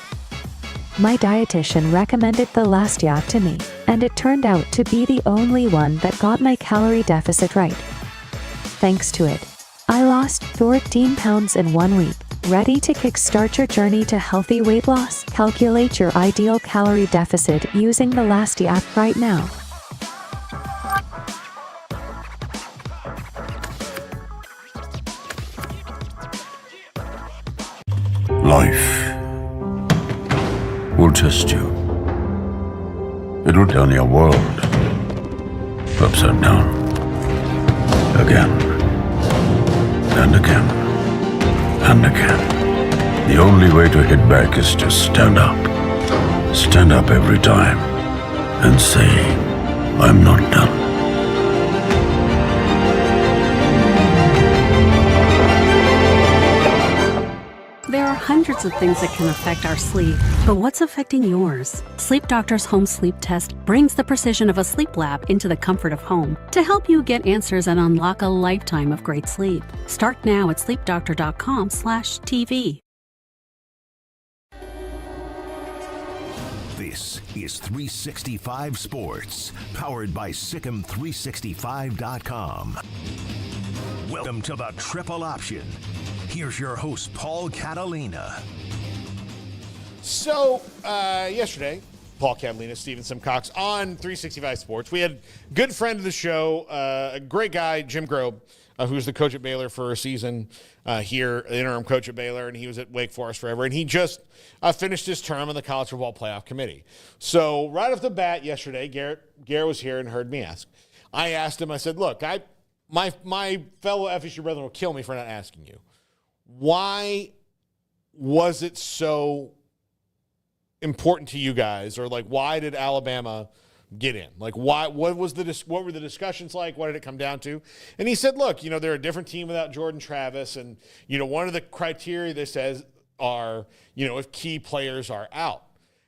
My dietitian recommended the Lastia to me, and it turned out to be the only one that got my calorie deficit right. Thanks to it, I lost 14 pounds in 1 week. Ready to kickstart your journey to healthy weight loss? Calculate your ideal calorie deficit using the Lastia app right now. Life will test you. It'll turn your world upside down. Again. And again. And again. The only way to hit back is to stand up. Stand up every time. And say, I'm not done. There are hundreds of things that can affect our sleep, but what's affecting yours? Sleep Doctor's home sleep test brings the precision of a sleep lab into the comfort of home to help you get answers and unlock a lifetime of great sleep. Start now at sleepdoctor.com/TV. This is 365 Sports, powered by Sikkim365.com. Welcome to the Triple Option. Here's your host, Paul Catalina. So, yesterday, Paul Catalina, Steven Simcox on 365 Sports. We had a good friend of the show, a great guy, Jim Grobe, who's the coach at Baylor for a season here, interim coach at Baylor, and he was at Wake Forest forever. And he just finished his term on the College Football Playoff Committee. So, right off the bat yesterday, Garrett was here and heard me ask. I asked him, I said, look, my fellow FSU brethren will kill me for not asking you. Why was it so important to you guys, or like why did Alabama get in? Like what were the discussions like? What did it come down to? And he said, look, they're a different team without Jordan Travis, and one of the criteria they says are if key players are out.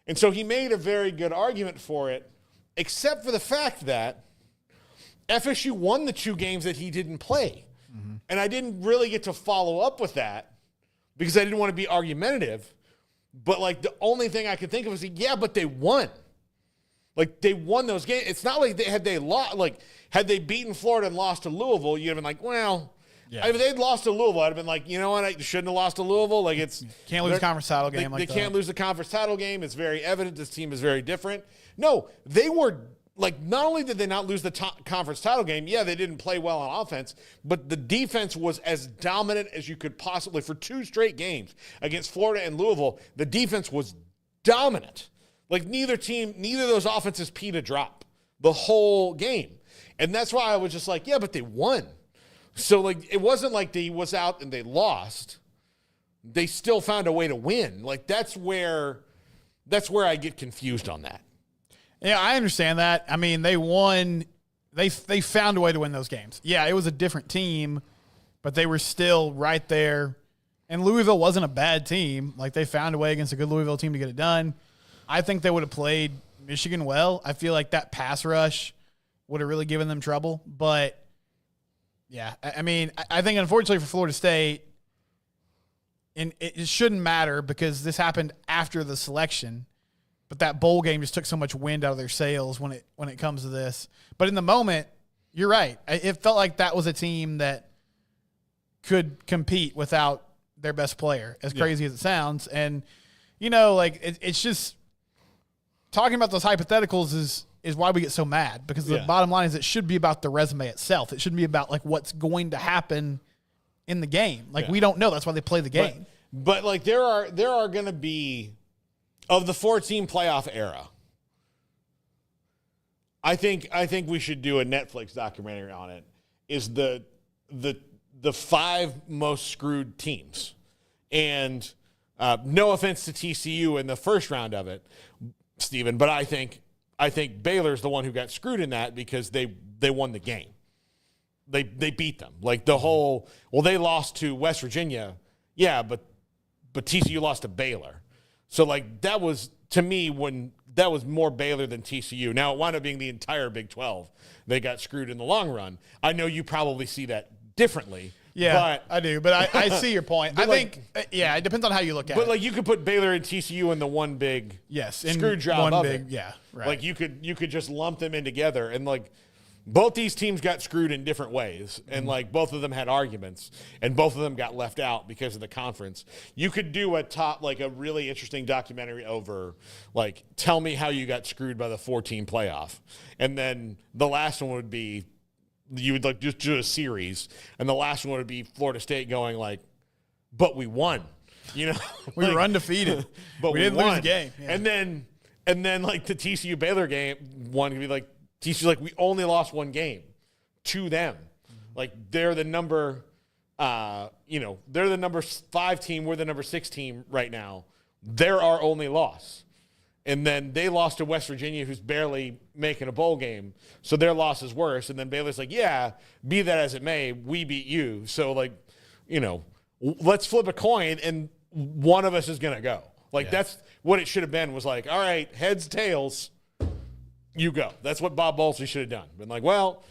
And so he made a very good argument for it, except for the fact that FSU won the 2 games that he didn't play. And I didn't really get to follow up with that because I didn't want to be argumentative. But, like, the only thing I could think of was, yeah, but they won. Like, they won those games. It's not like had they beaten Florida and lost to Louisville, you'd have been like, well, if they'd lost to Louisville, I'd have been like, you know what, I shouldn't have lost to Louisville. Like, can't lose a conference title game They can't lose the conference title game. It's very evident this team is very different. No, they were – like, not only did they not lose the conference title game, yeah, they didn't play well on offense, but the defense was as dominant as you could possibly. For 2 straight games against Florida and Louisville, the defense was dominant. Like, neither of those offenses peed a drop the whole game. And that's why I was just like, yeah, but they won. So, like, it wasn't like they was out and they lost. They still found a way to win. Like, that's where I get confused on that. Yeah, I understand that. I mean, they won. They found a way to win those games. Yeah, it was a different team, but they were still right there. And Louisville wasn't a bad team. Like, they found a way against a good Louisville team to get it done. I think they would have played Michigan well. I feel like that pass rush would have really given them trouble. But, yeah, I mean, I think unfortunately for Florida State, and it shouldn't matter because this happened after the selection. But that bowl game just took so much wind out of their sails when it comes to this. But in the moment, you're right. It felt like that was a team that could compete without their best player, as crazy as it sounds. And, it's just talking about those hypotheticals is why we get so mad, because the bottom line is it should be about the resume itself. It shouldn't be about, like, what's going to happen in the game. Like, we don't know. That's why they play the game. But like, there are going to be – of the 4-team playoff era, I think we should do a Netflix documentary on it. Is the 5 most screwed teams, and no offense to TCU in the first round of it, Stephen. But I think Baylor's the one who got screwed in that because they won the game. They beat them. Like the whole, well, they lost to West Virginia. Yeah, but TCU lost to Baylor. So, like, that was, to me, when that was more Baylor than TCU. Now, it wound up being the entire Big 12. They got screwed in the long run. I know you probably see that differently. Yeah, I do. But I see your point. I think, it depends on how you look at it. But, like, you could put Baylor and TCU in the one big screw job of it. Yeah, right. Like, you could just lump them in together. And, like, both these teams got screwed in different ways. And, like, both of them had arguments. And both of them got left out because of the conference. You could do a really interesting documentary over, like, tell me how you got screwed by the 4-team playoff. And then the last one would be, you would, like, just do a series. And the last one would be Florida State going, like, but we won. You know? We were undefeated. But we didn't lose a game. Yeah. And then, like, the TCU Baylor game, one could be like, TCU's like, we only lost one game to them. Like, they're the number, they're the number 5 team. We're the number 6 team right now. They're our only loss. And then they lost to West Virginia, who's barely making a bowl game. So their loss is worse. And then Baylor's like, yeah, be that as it may, we beat you. So, like, let's flip a coin and one of us is going to go. Like, that's what it should have been, was like, all right, heads, tails, you go. That's what Bob Bowlesby should have done. Been like, well,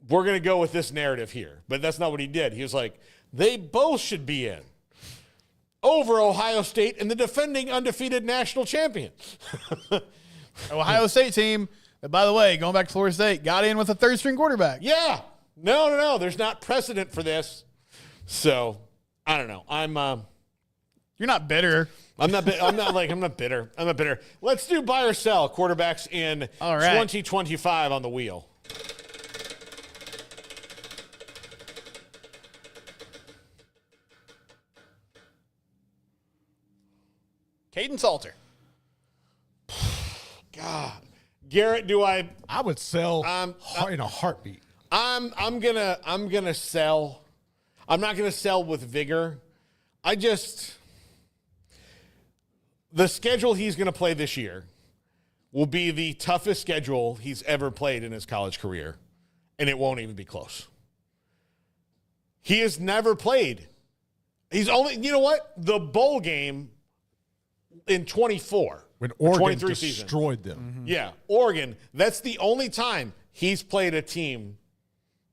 we're going to go with this narrative here. But that's not what he did. He was like, they both should be in over Ohio State and the defending undefeated national champion. Ohio State team that, by the way, going back to Florida State, got in with a third-string quarterback. Yeah. No. There's not precedent for this. So, I don't know. You're not bitter. I'm not bitter. Let's do buy or sell quarterbacks in 2025 on the wheel. Caden Salter. God. Garrett, I would sell in a heartbeat. I'm gonna sell. I'm not gonna sell with vigor. The schedule he's going to play this year will be the toughest schedule he's ever played in his college career, and it won't even be close. He has never played. He's only, you know what? The bowl game in 24. When Oregon 23 destroyed season. them. Mm-hmm. Yeah, Oregon. That's the only time he's played a team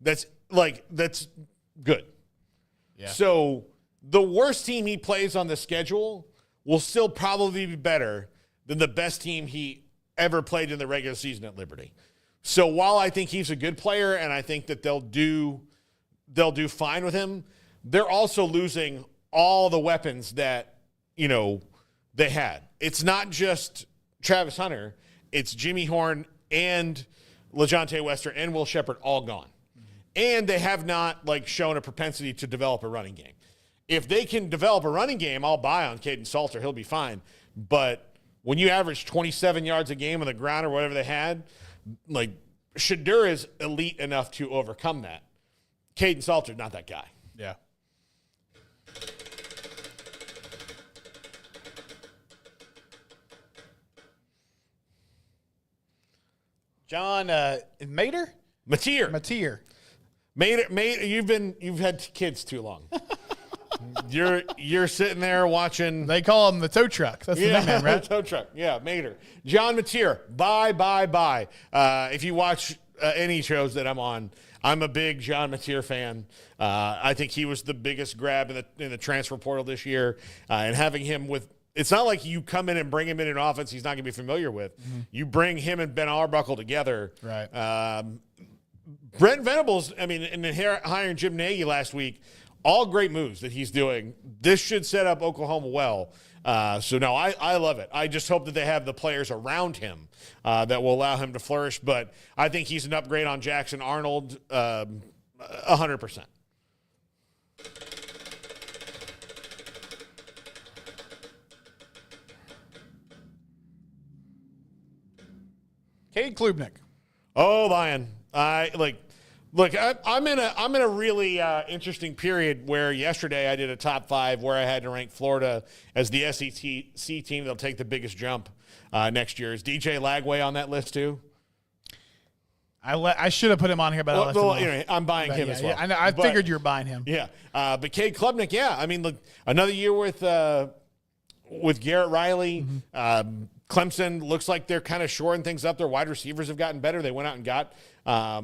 that's good. Yeah. So the worst team he plays on the schedule will still probably be better than the best team he ever played in the regular season at Liberty. So while I think he's a good player and I think that they'll do fine with him, they're also losing all the weapons that, they had. It's not just Travis Hunter. It's Jimmy Horn and LeJontay Wester and Will Shepherd all gone. And they have not, shown a propensity to develop a running game. If they can develop a running game, I'll buy on Caden Salter. He'll be fine. But when you average 27 yards a game on the ground or whatever they had, Shadur is elite enough to overcome that. Caden Salter, not that guy. Yeah. John Mater? Mateer. Mater, you've had kids too long. You're sitting there watching. They call him the tow truck. That's the nickname, right? Tow truck. Yeah, Mater. John Mateer. Bye. If you watch any shows that I'm on, I'm a big John Mateer fan. I think he was the biggest grab in the transfer portal this year. And having him with, it's not like you come in and bring him in an offense he's not going to be familiar with. Mm-hmm. You bring him and Ben Arbuckle together. Right. Brent Venables, and hiring Jim Nagy last week, all great moves that he's doing. This should set up Oklahoma well. I love it. I just hope that they have the players around him that will allow him to flourish. But I think he's an upgrade on Jackson Arnold 100%. Cade Klubnik. Oh, Lion. Look, I'm in a really interesting period where yesterday I did a top 5 where I had to rank Florida as the SEC team that'll take the biggest jump next year. Is DJ Lagway on that list too? I should have put him on here, but I left him off. Anyway, I'm buying him as well. Yeah, I figured you were buying him. Yeah, but Cade Klubnik, yeah. I mean, look, another year with Garrett Riley. Mm-hmm. Clemson looks like they're kind of shoring things up. Their wide receivers have gotten better. They went out and got, a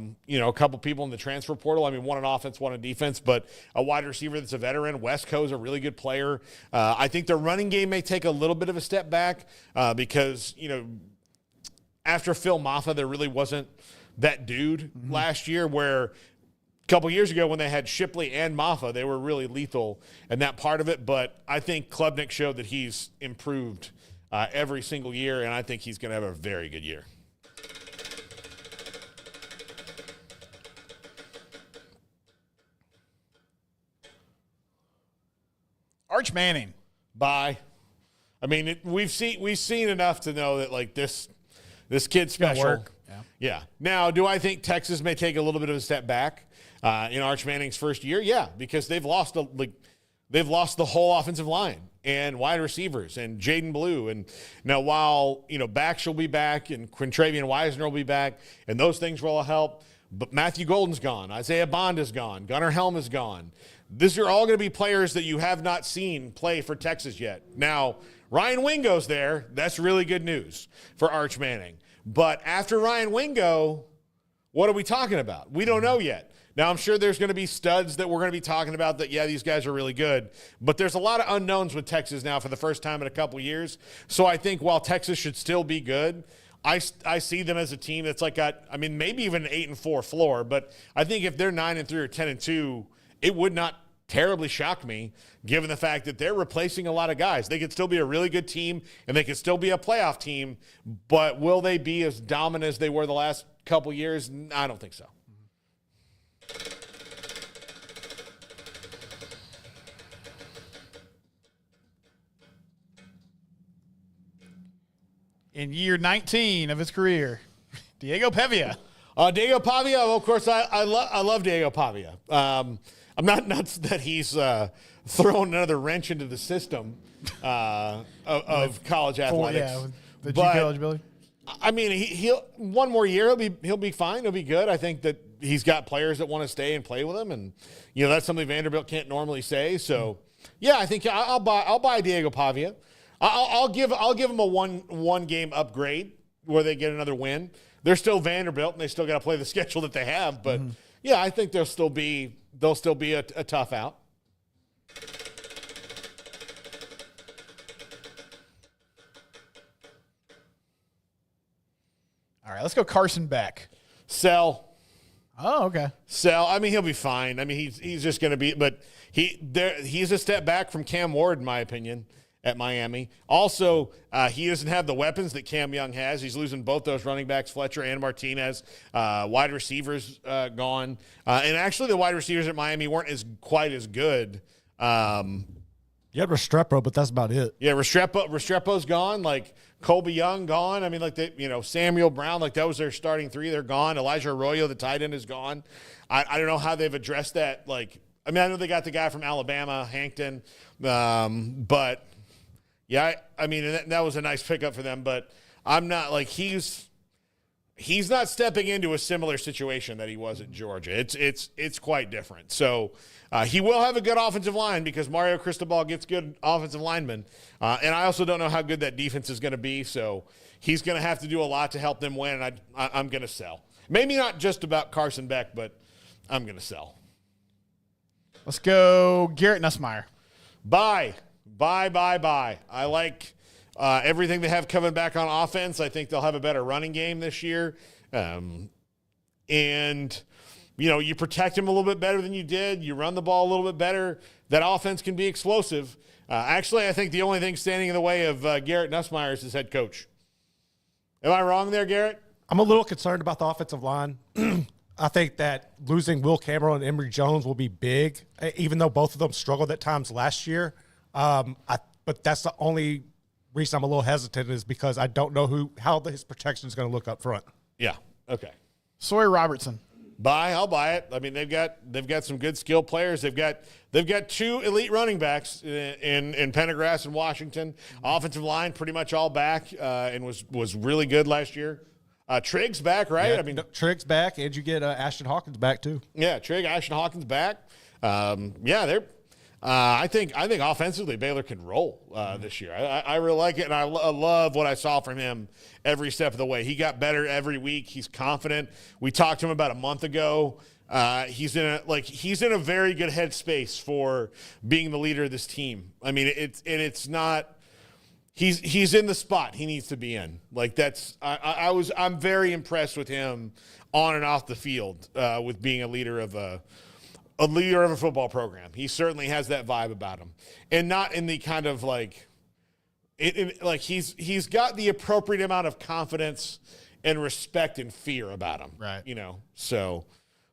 couple people in the transfer portal. I mean, one on offense, one on defense, but a wide receiver that's a veteran. Westco's a really good player. I think their running game may take a little bit of a step back because, after Phil Maffa, there really wasn't that dude last year where a couple years ago when they had Shipley and Maffa, they were really lethal in that part of it. But I think Klubnik showed that he's improved every single year, and I think he's going to have a very good year. Arch Manning. Bye. I mean, we've seen enough to know that like this kid's special. Work. Yeah. Now, do I think Texas may take a little bit of a step back in Arch Manning's first year? Yeah, because they've lost the whole offensive line and wide receivers and Jaden Blue. And now while, Bax will be back and Quintravian Wisner will be back and those things will help, but Matthew Golden's gone. Isaiah Bond is gone. Gunnar Helm is gone. These are all going to be players that you have not seen play for Texas yet. Now, Ryan Wingo's there. That's really good news for Arch Manning. But after Ryan Wingo, what are we talking about? We don't know yet. Now, I'm sure there's going to be studs that we're going to be talking about that, yeah, these guys are really good. But there's a lot of unknowns with Texas now for the first time in a couple years. So I think while Texas should still be good, I see them as a team that's maybe even an 8-4 floor. But I think if they're 9-3 or 10-2, it would not terribly shock me given the fact that they're replacing a lot of guys. They could still be a really good team and they could still be a playoff team, but will they be as dominant as they were the last couple years? I don't think so. In year 19 of his career, Diego Pavia. Diego Pavia, of course, I love Diego Pavia. I'm not nuts that he's throwing another wrench into the system of college athletics. With the GP eligibility. I mean, he'll one more year he'll be fine. He'll be good. I think that he's got players that want to stay and play with him, and that's something Vanderbilt can't normally say. So, yeah, I think I'll buy Diego Pavia. I'll give him a one game upgrade where they get another win. They're still Vanderbilt and they still got to play the schedule that they have, but yeah, I think they'll still be a tough out. All right, let's go Carson Beck. Sell. Oh, okay. Sell. I mean, he'll be fine. I mean, he's just going to be, but he's a step back from Cam Ward, in my opinion, at Miami. Also, he doesn't have the weapons that Cam Young has. He's losing both those running backs, Fletcher and Martinez. Wide receivers gone. And actually, the wide receivers at Miami weren't quite as good. You had Restrepo, but that's about it. Yeah, Restrepo's gone. Like, Colby Young gone. I mean, like, Samuel Brown, like, that was their starting three. They're gone. Elijah Arroyo, the tight end, is gone. I don't know how they've addressed that. Like, I mean, I know they got the guy from Alabama, Hankton, but – yeah, I mean, that was a nice pickup for them, but I'm not like he's not stepping into a similar situation that he was at Georgia. It's quite different. So he will have a good offensive line because Mario Cristobal gets good offensive linemen, and I also don't know how good that defense is going to be. So he's going to have to do a lot to help them win. And I'm going to sell. Maybe not just about Carson Beck, but I'm going to sell. Let's go Garrett Nussmeier. Bye. I like everything they have coming back on offense. I think they'll have a better running game this year. And, you protect him a little bit better than you did. You run the ball a little bit better. That offense can be explosive. Actually, I think the only thing standing in the way of Garrett Nussmeier is his head coach. Am I wrong there, Garrett? I'm a little concerned about the offensive line. I think that losing Will Campbell and Emory Jones will be big, even though both of them struggled at times last year. But that's the only reason I'm a little hesitant is because I don't know how his protection is going to look up front. Yeah. Okay. Sawyer Robertson. I'll buy it. I mean, they've got some good skilled players. They've got 2 elite running backs in Pendergrass and Washington. Offensive line pretty much all back and was really good last year. Triggs back, right? Yeah, I mean, Triggs back, and you get Ashton Hawkins back too. Yeah, Ashton Hawkins back. They're. I think offensively Baylor can roll this year. I really like it, and I love what I saw from him every step of the way. He got better every week. He's confident. We talked to him about a month ago. He's in a very good headspace for being the leader of this team. I mean, it's not. He's in the spot he needs to be in. Like that's I'm very impressed with him on and off the field with being a leader of a football program. He certainly has that vibe about him, and not in the kind of like he's got the appropriate amount of confidence and respect and fear about him. Right. You know. So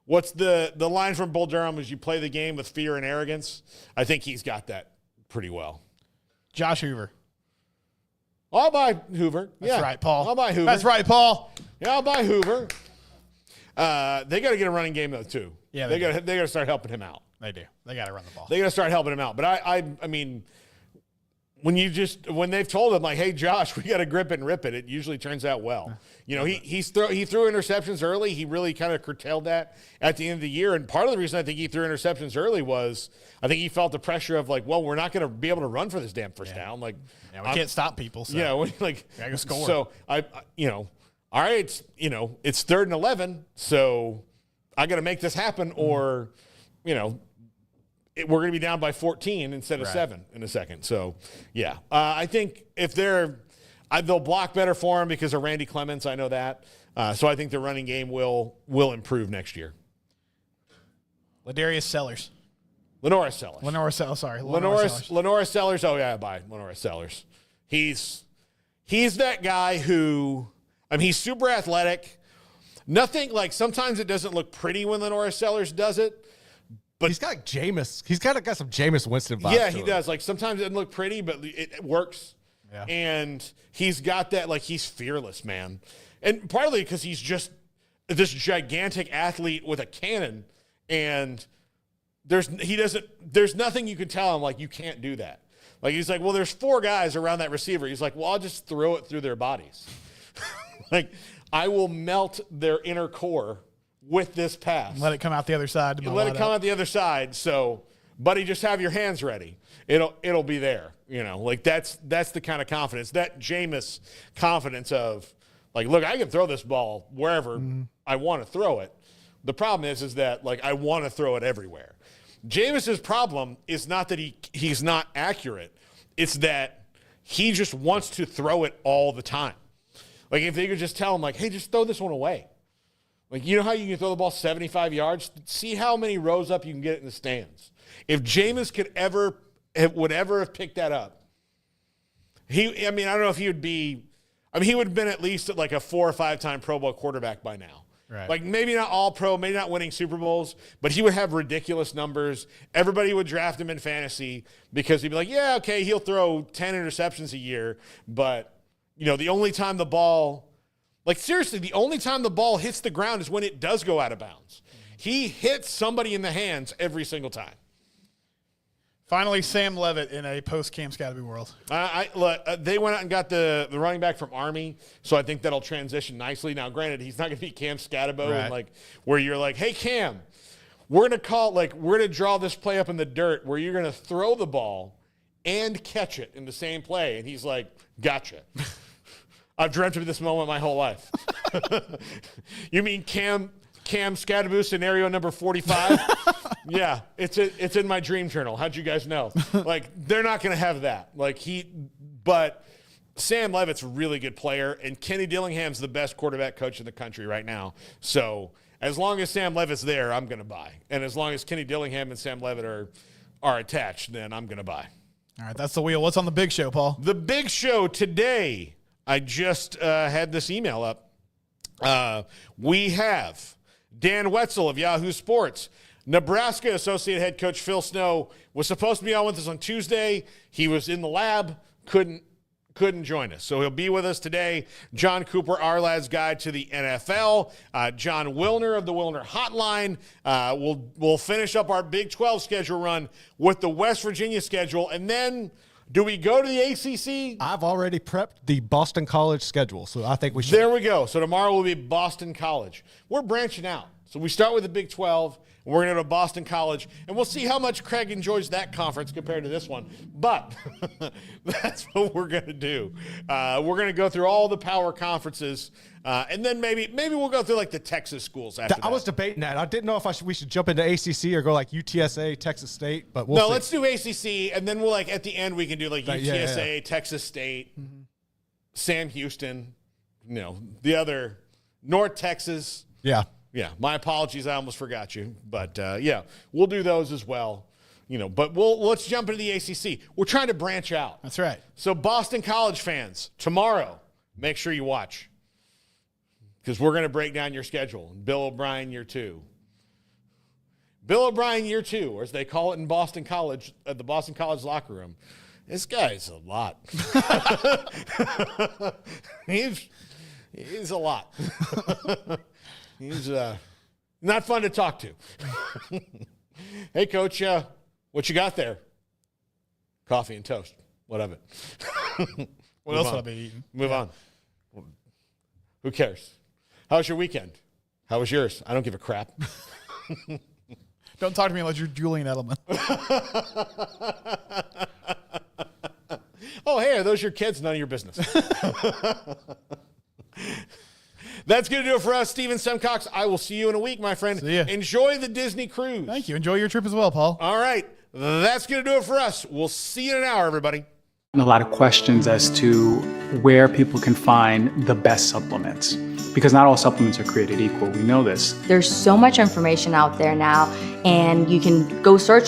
what's the line from Bull Durham is you play the game with fear and arrogance. I think he's got that pretty well. Josh Hoover. I'll buy Hoover. That's right, Paul. I'll buy Hoover. That's right, Paul. Yeah, I'll buy Hoover. They got to get a running game though too. Yeah, they got to start helping him out. They do. They got to run the ball. They got to start helping him out. But I mean, when they've told him like, hey Josh, we got to grip it and rip it, it usually turns out well. You know, he threw interceptions early. He really kind of curtailed that at the end of the year. And part of the reason I think he threw interceptions early was I think he felt the pressure of like, well, we're not going to be able to run for this damn first down. Like, we can't stop people. So. Yeah, like I can score. So all right, it's 3rd and 11, so I got to make this happen, or we're going to be down by 14 instead of 7 in a second. So yeah, I think if they'll block better for him because of Randy Clements. I know that. So I think the running game will improve next year. Ladarius Sellers. Lenora Sellers. Lenora Sellers. Oh yeah, I buy Lenora Sellers. He's that guy who, I mean, he's super athletic. Nothing like sometimes it doesn't look pretty when Lenora Sellers does it, but he's got Jameis. He's got some Jameis Winston vibes. Yeah, he does. Like sometimes it doesn't look pretty, but it works. Yeah. And he's got that, like he's fearless, man. And partly because he's just this gigantic athlete with a cannon, and there's nothing you can tell him like you can't do that. Like he's like, well, there's 4 guys around that receiver. He's like, well, I'll just throw it through their bodies. Like I will melt their inner core with this pass. Let it come out the other side. Let it come out the other side. So, buddy, just have your hands ready. It'll be there. Like that's the kind of confidence, that Jameis confidence of like, look, I can throw this ball wherever I want to throw it. The problem is that like I want to throw it everywhere. Jameis's problem is not that he's not accurate. It's that he just wants to throw it all the time. Like if they could just tell him like, hey, just throw this one away. Like, you know how you can throw the ball 75 yards? See how many rows up you can get it in the stands. If Jameis would ever have picked that up, I don't know if he would be, he would have been at least at like a 4 or 5 time Pro Bowl quarterback by now. Right. Like maybe not all pro, maybe not winning Super Bowls, but he would have ridiculous numbers. Everybody would draft him in fantasy because he'd be like, yeah, okay, he'll throw 10 interceptions a year, but the only time the ball, like seriously, the only time the ball hits the ground is when it does go out of bounds. He hits somebody in the hands every single time. Finally, Sam Levitt in a post-Cam Scotty world. They went out and got the running back from Army, so I think that'll transition nicely. Now, granted, he's not going to be Cam Scatabo, right. And like where you're like, hey, Cam, we're going to draw this play up in the dirt where you're going to throw the ball and catch it in the same play. And he's like, gotcha. I've dreamt of this moment my whole life. You mean Cam Scatabo scenario number 45? Yeah, it's in my dream journal. How'd you guys know? Like, they're not going to have that. But Sam Levitt's a really good player, and Kenny Dillingham's the best quarterback coach in the country right now. So as long as Sam Levitt's there, I'm going to buy. And as long as Kenny Dillingham and Sam Levitt are attached, then I'm going to buy. All right, that's the wheel. What's on the big show, Paul? The big show today, I just had this email up. We have Dan Wetzel of Yahoo Sports. Nebraska Associate Head Coach Phil Snow was supposed to be on with us on Tuesday. He was in the lab, couldn't couldn't join us. So he'll be with us today. John Cooper, our lad's guide to the NFL. John Wilner of the Wilner Hotline. We'll finish up our Big 12 schedule run with the West Virginia schedule. And then do we go to the ACC? I've already prepped the Boston College schedule, so I think we should. There we go. So tomorrow will be Boston College. We're branching out. So we start with the Big 12. We're going to go to Boston College, and we'll see how much Craig enjoys that conference compared to this one. But that's what we're going to do. We're going to go through all the power conferences, and then maybe we'll go through like the Texas schools after that. I was debating that. I didn't know if we should jump into ACC or go like UTSA, Texas State, but we'll see. Let's do ACC, and then we'll at the end we can do like UTSA, Texas State, Sam Houston, the other North Texas. Yeah. Yeah, my apologies. I almost forgot you. But, we'll do those as well. But let's jump into the ACC. We're trying to branch out. That's right. So Boston College fans, tomorrow, make sure you watch because we're going to break down your schedule. Bill O'Brien year 2. Bill O'Brien year 2, or as they call it in Boston College, at the Boston College locker room. This guy's a lot. He's a lot. He's not fun to talk to. Hey, Coach, what you got there? Coffee and toast. What of it? What else would I be eating? Move on. Who cares? How was your weekend? How was yours? I don't give a crap. Don't talk to me unless you're Julian Edelman. Oh, hey, are those your kids? None of your business. That's going to do it for us, Steven Simcox. I will see you in a week, my friend. See ya. Enjoy the Disney cruise. Thank you. Enjoy your trip as well, Paul. All right. That's going to do it for us. We'll see you in an hour, everybody. A lot of questions as to where people can find the best supplements, because not all supplements are created equal. We know this. There's so much information out there now, and you can go search